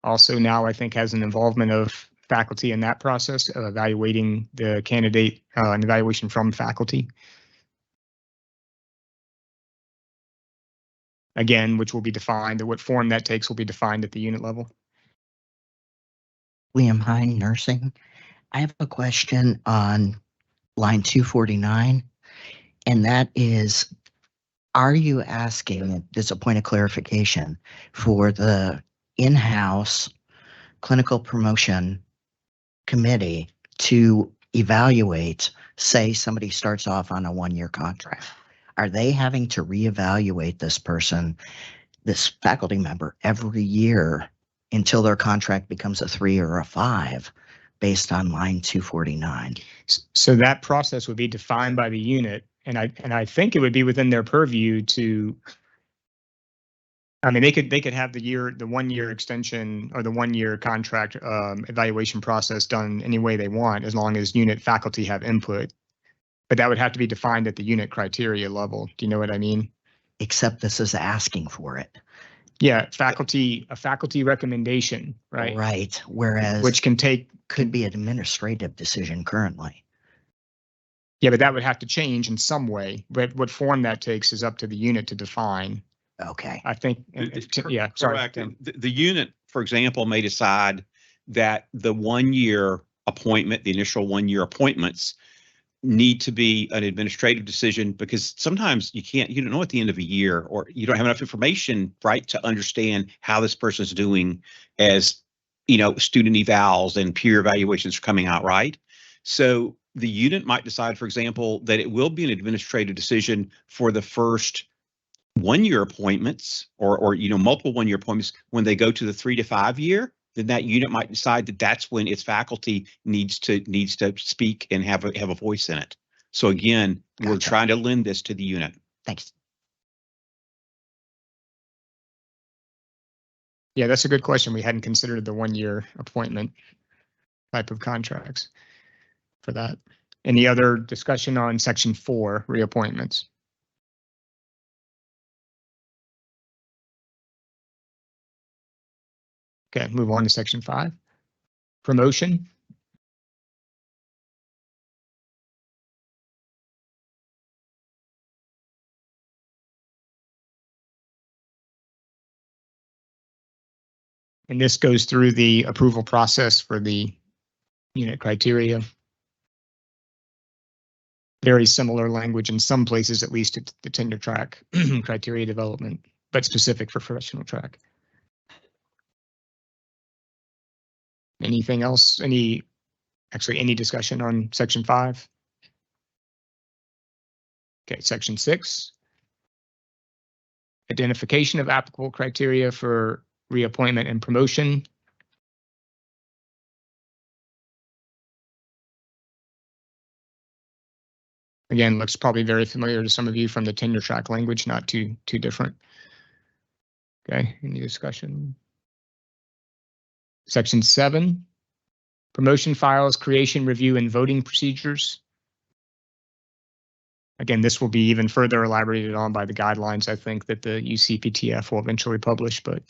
Also now I think has an involvement of faculty in that process of evaluating the candidate, and evaluation from faculty. Again, which will be defined, or what form that takes will be defined at the unit level. Liam Hine, nursing. I have a question on line 249, and that is, are you asking, this is a point of clarification, for the in-house clinical promotion committee to evaluate, say somebody starts off on a 1-year contract? Are they having to reevaluate this person, this faculty member, every year until their contract becomes a 3 or a 5 based on line 249? So that process would be defined by the unit, and I think it would be within their purview to, I mean, they could have the 1-year extension or the 1-year contract evaluation process done any way they want, as long as unit faculty have input. But that would have to be defined at the unit criteria level. Do you know what I mean? Except this is asking for it. Yeah, a faculty recommendation, right? Right. Whereas which could be an administrative decision currently. Yeah, but that would have to change in some way. But what form that takes is up to the unit to define. Okay. I think, yeah, sorry. Correct. The unit, for example, may decide that the 1-year appointment, the initial 1-year appointments, need to be an administrative decision, because sometimes you don't know at the end of a year, or you don't have enough information, right, to understand how this person's doing as, student evals and peer evaluations are coming out, right? So the unit might decide, for example, that it will be an administrative decision for the first 1-year appointments or multiple 1-year appointments. When they go to the 3 to 5 year, then that unit might decide that that's when its faculty needs to speak and have a voice in it. So again, we're trying to lend this to the unit. Thanks. Yeah, that's a good question. We hadn't considered the 1-year appointment type of contracts for that. Any other discussion on section 4, reappointments? Okay, move on to section 5. Promotion. And this goes through the approval process for the unit criteria. Very similar language in some places, at least to the tenure track criteria development, but specific for professional track. Anything else? Any discussion on section 5? Okay, section 6. Identification of applicable criteria for reappointment and promotion. Again, looks probably very familiar to some of you from the tenure track language, not too different. Okay, any discussion? Section 7, promotion files, creation, review, and voting procedures. Again, this will be even further elaborated on by the guidelines, I think, that the UCPTF will eventually publish, but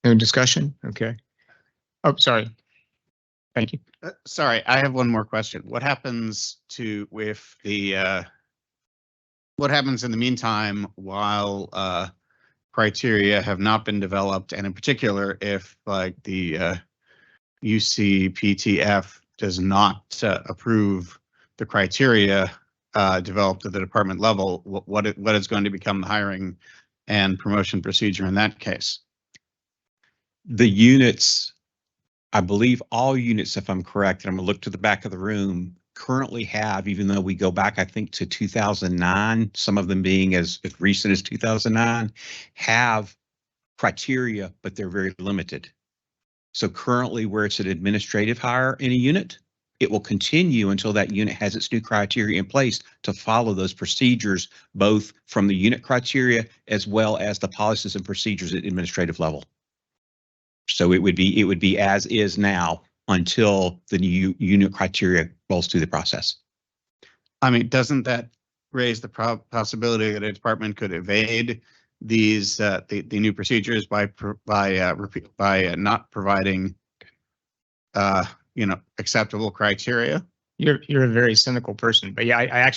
no discussion? Okay. Oh, sorry. Thank you. Sorry, I have one more question. What happens with the what happens in the meantime while criteria have not been developed, and in particular, if like the UCPTF does not approve the criteria developed at the department level, what is going to become the hiring and promotion procedure in that case? The units, I believe all units, if I'm correct, and I'm gonna look to the back of the room, currently have, even though we go back, I think, to 2009, some of them being as recent as 2009, have criteria, but they're very limited. So currently, where it's an administrative hire in a unit, it will continue until that unit has its new criteria in place to follow those procedures, both from the unit criteria as well as the policies and procedures at administrative level. So it would be as is now until the new unit criteria rolls through the process. I mean, doesn't that raise the possibility that a department could evade these the new procedures by not providing acceptable criteria? You're a very cynical person, but yeah,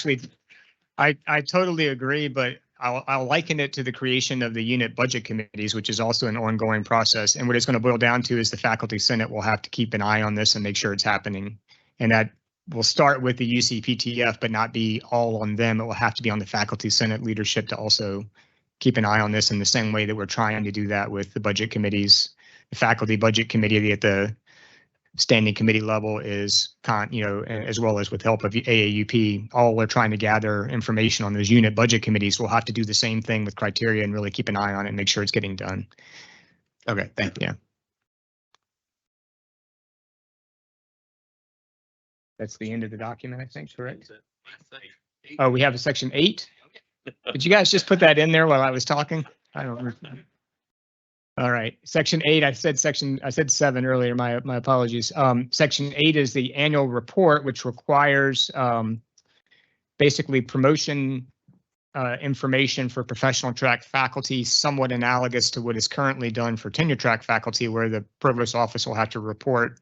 I totally agree, but I'll liken it to the creation of the unit budget committees, which is also an ongoing process. And what it's going to boil down to is the faculty senate will have to keep an eye on this and make sure it's happening. And that will start with the UCPTF, but not be all on them. It will have to be on the faculty senate leadership to also keep an eye on this in the same way that we're trying to do that with the budget committees. The faculty budget committee at the standing committee level is, as well as with help of AAUP, all we're trying to gather information on those unit budget committees. We'll have to do the same thing with criteria and really keep an eye on it and make sure it's getting done. Okay, thank you. Yeah. That's the end of the document, I think, correct? Oh, we have a section 8. Did you guys just put that in there while I was talking? I don't remember. All right, section 8, I said 7 earlier, my apologies. Section 8 is the annual report, which requires basically promotion information for professional track faculty, somewhat analogous to what is currently done for tenure track faculty, where the provost office will have to report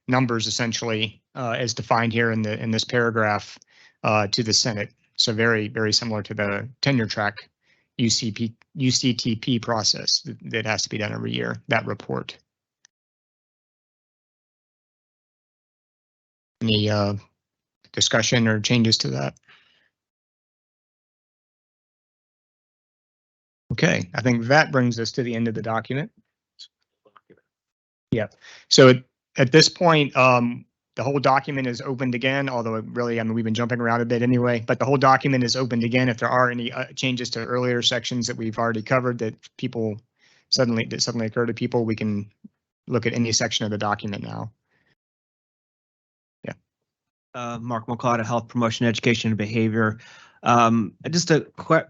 numbers essentially as defined here in this paragraph to the Senate. So very, very similar to the tenure track UCTP process that has to be done every year, that report. Any discussion or changes to that? Okay, I think that brings us to the end of the document. Yeah, so at this point, the whole document is opened again, although really, I mean, we've been jumping around a bit anyway, but the whole document is opened again. If there are any changes to earlier sections that we've already covered that suddenly occur to people, we can look at any section of the document now. Mark Moncada, Health Promotion, Education, and Behavior. Just a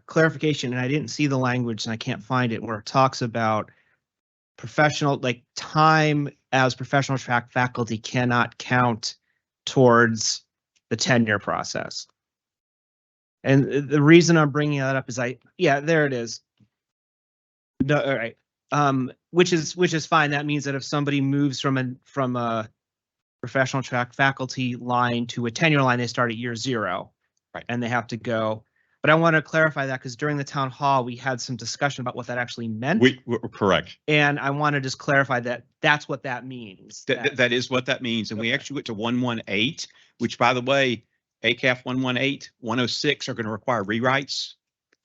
clarification, and I didn't see the language and I can't find it, where it talks about professional, like time as professional track faculty cannot count towards the tenure process. And the reason I'm bringing that up is there it is. No, all right. Which is fine. That means that if somebody moves from a professional track faculty line to a tenure line, they start at year 0, right? And they have to go. But I want to clarify that because during the town hall, we had some discussion about what that actually meant. We're correct. And I want to just clarify that that's what that means. That is what that means. And we actually went to 118, which, by the way, ACAF 118, 106 are going to require rewrites,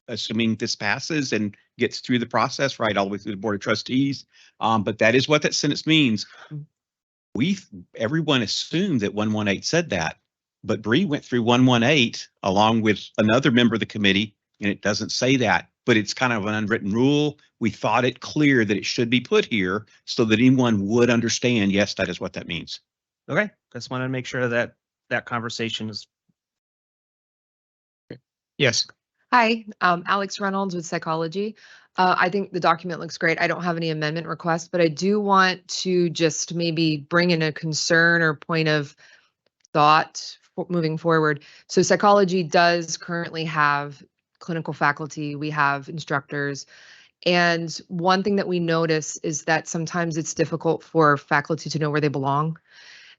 assuming this passes and gets through the process, right, all the way through the Board of Trustees. But that is what that sentence means. Everyone assumed that 118 said that, but Bree went through 118 along with another member of the committee, and it doesn't say that, but it's kind of an unwritten rule. We thought it clear that it should be put here so that anyone would understand, yes, that is what that means. Okay, just want to make sure that that conversation is. Yes. Hi, Alex Reynolds with Psychology. I think the document looks great. I don't have any amendment requests, but I do want to just maybe bring in a concern or point of thought moving forward. So psychology does currently have clinical faculty. We have instructors. And one thing that we notice is that sometimes it's difficult for faculty to know where they belong.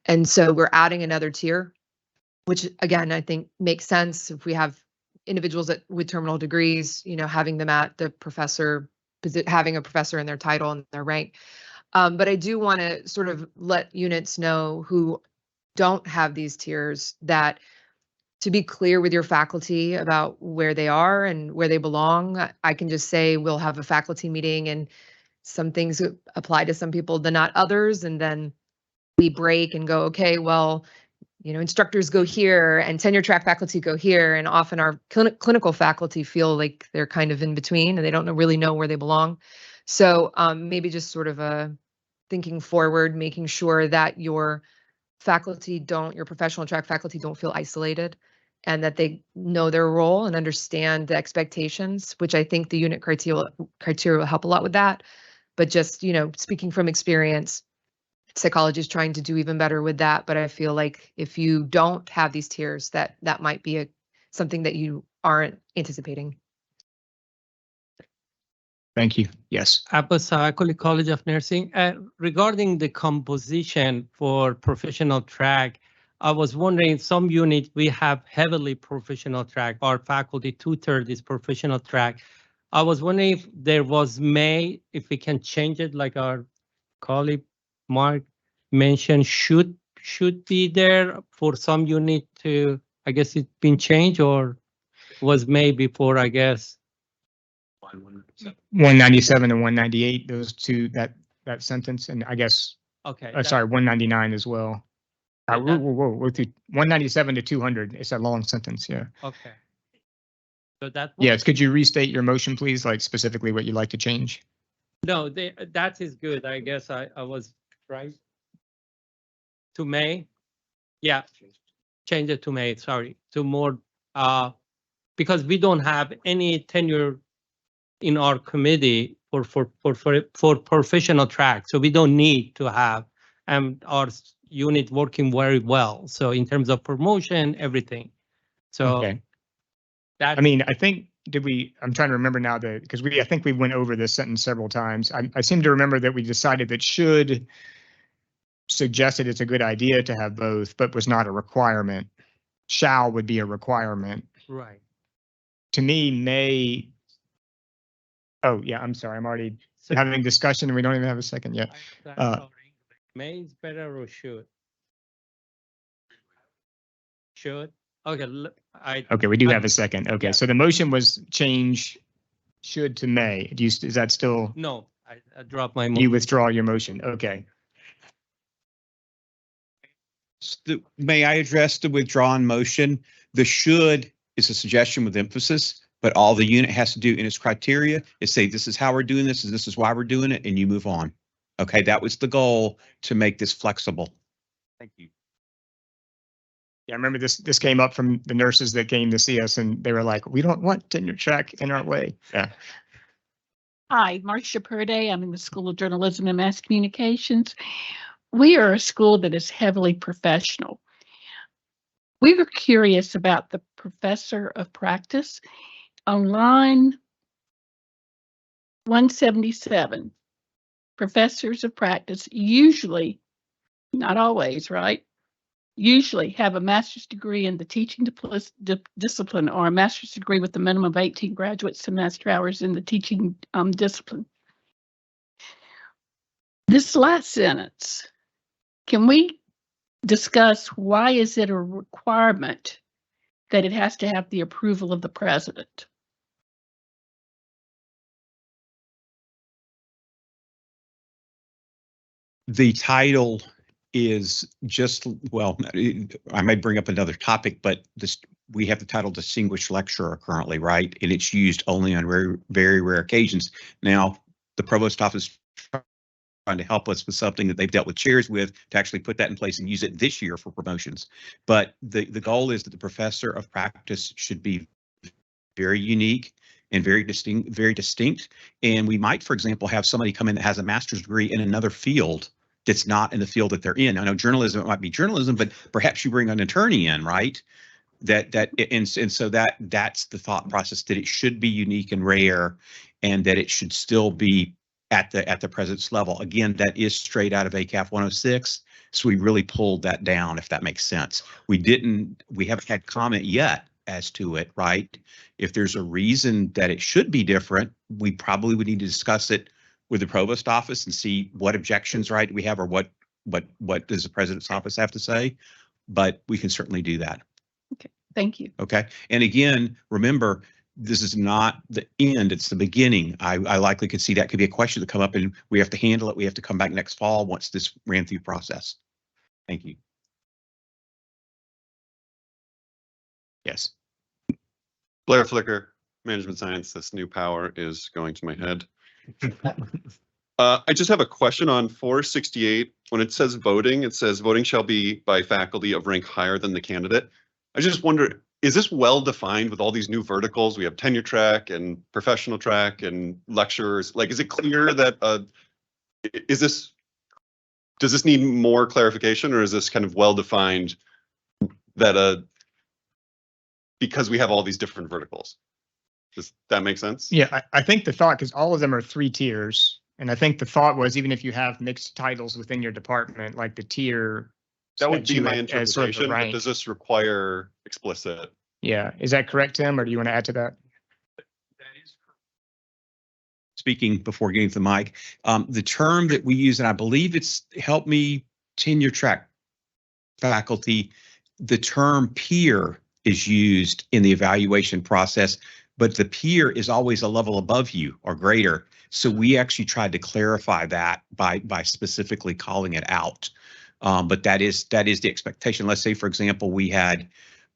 And so we're adding another tier, which again, I think makes sense if we have individuals with terminal degrees, having them at the professor, having a professor in their title and their rank. But I do want to sort of let units know who don't have these tiers that to be clear with your faculty about where they are and where they belong. I can just say we'll have a faculty meeting and some things apply to some people than not others. And then we break and go, okay, well, instructors go here and tenure track faculty go here. And often our clinical faculty feel like they're kind of in between and they don't really know where they belong. So maybe just sort of thinking forward, making sure that your professional track faculty don't feel isolated and that they know their role and understand the expectations, which I think the unit criteria will help a lot with that. But just, speaking from experience, psychology is trying to do even better with that. But I feel like if you don't have these tiers, that might be something that you aren't anticipating. Thank you. Yes. Abbas Akoli, College of Nursing. Regarding the composition for professional track, I was wondering, some unit we have heavily professional track. Our faculty 2/3 is professional track. I was wondering if there was if we can change it, like our colleague Mark mentioned, should be there for some unit to, I guess it's been changed, or was May before, I guess. 197 and 198, those two, that sentence, and I guess, okay. Sorry, 199 as well. We're through 197 to 200. It's a long sentence, yeah. Okay. So that. Yes, could you restate your motion, please, like specifically what you'd like to change? No, that is good. I guess I was right. To May. Yeah, change it to May, sorry, to more, because we don't have any tenure in our committee for professional track, so we don't need to have our unit working very well. So in terms of promotion, everything. So okay. I mean, I think I'm trying to remember now because I think we went over this sentence several times. I seem to remember that we decided that should suggested it's a good idea to have both, but was not a requirement. Shall would be a requirement. Right. To me, may. Oh yeah, I'm sorry. I'm already having discussion and we don't even have a second yet. May is better or should? Should. Okay. Okay, we do have a second. Okay, yeah. So the motion was change should to may. Is that still? No, I dropped my motion. You withdraw your motion. Okay. May I address the withdrawn motion? The should is a suggestion with emphasis, but all the unit has to do in its criteria is say, this is how we're doing this, and this is why we're doing it, and you move on. Okay, that was the goal, to make this flexible. Thank you. Yeah, I remember this came up from the nurses that came to see us, and they were like, we don't want tenure track in our way. Yeah. Hi, Marcia Purday. I'm in the School of Journalism and Mass Communications. We are a school that is heavily professional. We were curious about the professor of practice on line 177. Professors of practice usually, not always, right? Usually have a master's degree in the teaching discipline, or a master's degree with a minimum of 18 graduate semester hours in the teaching discipline. This last sentence, can we discuss why is it a requirement that it has to have the approval of the president? The title is just, well, I might bring up another topic, but we have the title distinguished lecturer currently, right? And it's used only on very, very rare occasions. Now, the provost office trying to help us with something that they've dealt with chairs with, to actually put that in place and use it this year for promotions. But the goal is that the professor of practice should be very unique and very distinct. And we might, for example, have somebody come in that has a master's degree in another field that's not in the field that they're in. I know journalism, it might be journalism, but perhaps you bring an attorney in, right? And so that's the thought process, that it should be unique and rare, and that it should still be at the president's level. Again, that is straight out of ACAF 106. So we really pulled that down, if that makes sense. We haven't had comment yet as to it, right? If there's a reason that it should be different, we probably would need to discuss it with the provost office and see what objections, right, we have, or what does the president's office have to say. But we can certainly do that. Okay, thank you. Okay, and again, remember, this is not the end, it's the beginning. I likely could see that could be a question to come up, and we have to handle it. We have to come back next fall once this ran through process. Thank you. Yes. Blair Flicker, management science. This new power is going to my head. I just have a question on 468. When it says voting, it says voting shall be by faculty of rank higher than the candidate. I just wonder, is this well defined with all these new verticals? We have tenure track and professional track and lecturers. Like, is it clear that does this need more clarification, or is this kind of well defined that because we have all these different verticals? Does that make sense? Yeah, I think the thought, because all of them are 3 tiers, and I think the thought was, even if you have mixed titles within your department, like the tier. That would be my as sort of the interpretation, but rank. does this require explicit? Yeah, is that correct, Tim, or do you want to add to that? Speaking before getting to the mic, the term that we use, and I believe it's, help me, tenure track faculty, the term peer is used in the evaluation process, but the peer is always a level above you or greater. So we actually tried to clarify that by specifically calling it out. But that is the expectation. Let's say, for example, we had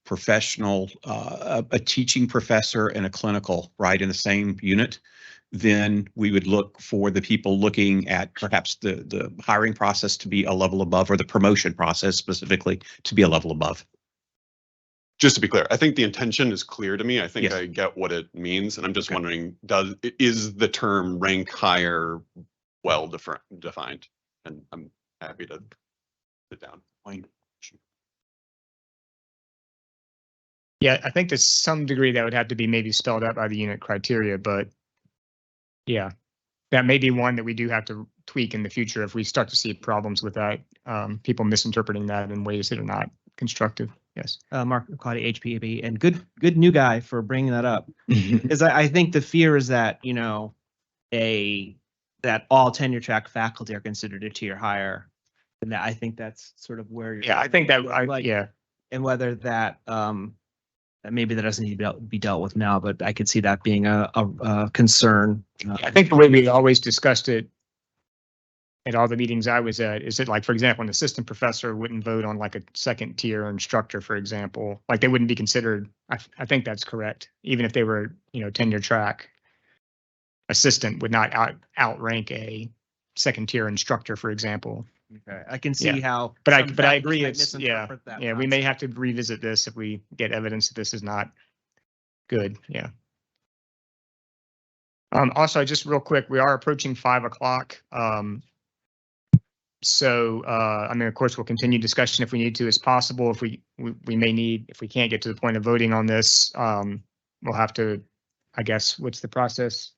professional, a teaching professor and a clinical, right, in the same unit. Then we would look for the people looking at perhaps the hiring process to be a level above, or the promotion process specifically to be a level above. Just to be clear, I think the intention is clear to me. I think Yes. I get what it means, and I'm just wondering, is the term rank higher well defined? And I'm happy to sit down. Yeah, I think to some degree that would have to be maybe spelled out by the unit criteria, but yeah, that may be one that we do have to tweak in the future if we start to see problems with that, people misinterpreting that in ways that are not constructive. Yes. Mark McCarty, HPAB, and good new guy for bringing that up. Is I think the fear is that, that all tenure track faculty are considered a tier higher. And that, I think that's sort of where you're. Yeah, I think that, yeah. And whether that, maybe that doesn't need to be dealt with now, but I could see that being a concern. I think the way we always discussed it at all the meetings I was at is that, like, for example, an assistant professor wouldn't vote on like a second tier instructor, for example, like they wouldn't be considered. I think that's correct. Even if they were, tenure track, assistant would not outrank a second tier instructor, for example. Okay, I can see how. But I some but I faculty agree. might It's misinterpret that we may have to revisit this if we get evidence that this is not good. Yeah. Also, just real quick, we are approaching 5 o'clock. So, I mean, of course, we'll continue discussion if we need to as possible. If we may need, if we can't get to the point of voting on this, we'll have to, I guess, what's the process?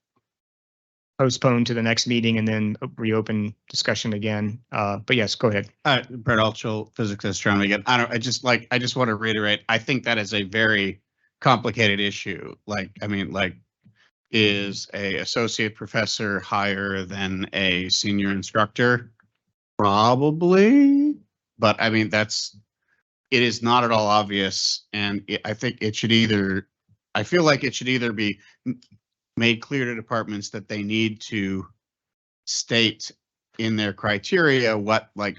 Postpone to the next meeting and then reopen discussion again. But yes, go ahead. Brett Altschul, physics astronomy again. I just want to reiterate, I think that is a very complicated issue. Is a associate professor higher than a senior instructor? Probably, but I mean, it is not at all obvious. And I think it should I feel like it should either be made clear to departments that they need to state in their criteria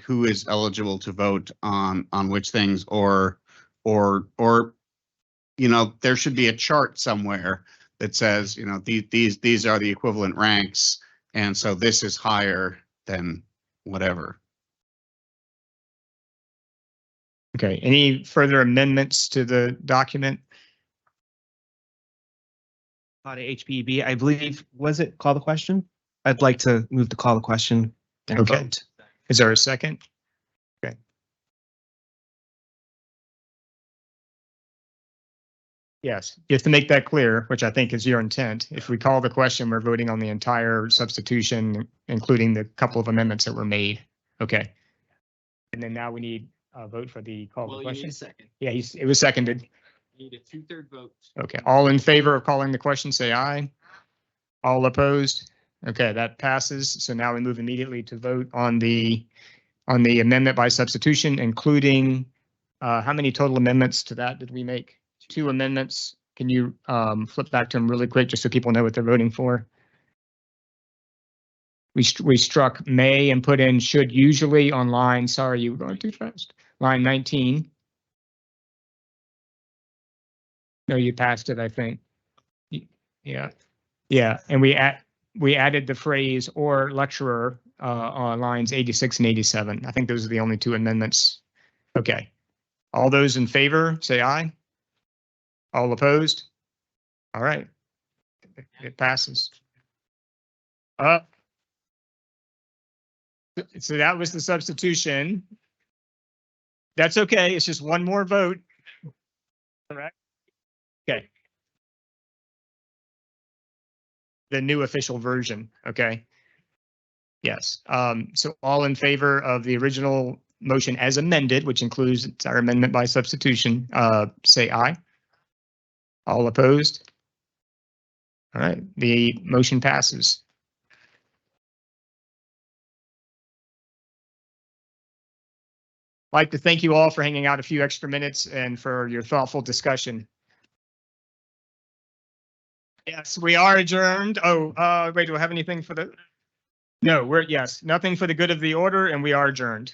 who is eligible to vote on which things, or there should be a chart somewhere that says, these are the equivalent ranks, and so this is higher than whatever. Okay, any further amendments to the document? HPB, I believe, was it call the question? I'd like to move to call the question. Okay. Is there a second? Okay. Yes, you have to make that clear, which I think is your intent. If we call the question, we're voting on the entire substitution, including the couple of amendments that were made. Okay. And then now we need a vote for the call the question. Second. Yeah, it was seconded. Need a 2/3 vote. Okay, all in favor of calling the question, say aye. All opposed? Okay, that passes. So now we move immediately to vote on the amendment by substitution, including how many total amendments to that did we make? 2 amendments. Can you flip back to them really quick just so people know what they're voting for? We struck may and put in should usually on line. Sorry, you were going too fast. Line 19. No, you passed it, I think. Yeah. Yeah, and we added the phrase or lecturer on lines 86 and 87. I think those are the only 2 amendments. Okay. All those in favor, say aye. All opposed? All right. It passes. So that was the substitution. That's okay. It's just one more vote. Correct. Okay. The new official version. Okay. Yes. So all in favor of the original motion as amended, which includes our amendment by substitution, say aye. All opposed? All right, the motion passes. I'd like to thank you all for hanging out a few extra minutes and for your thoughtful discussion. Yes, we are adjourned. Oh, wait, do I have anything for the? No, yes, nothing for the good of the order, and we are adjourned.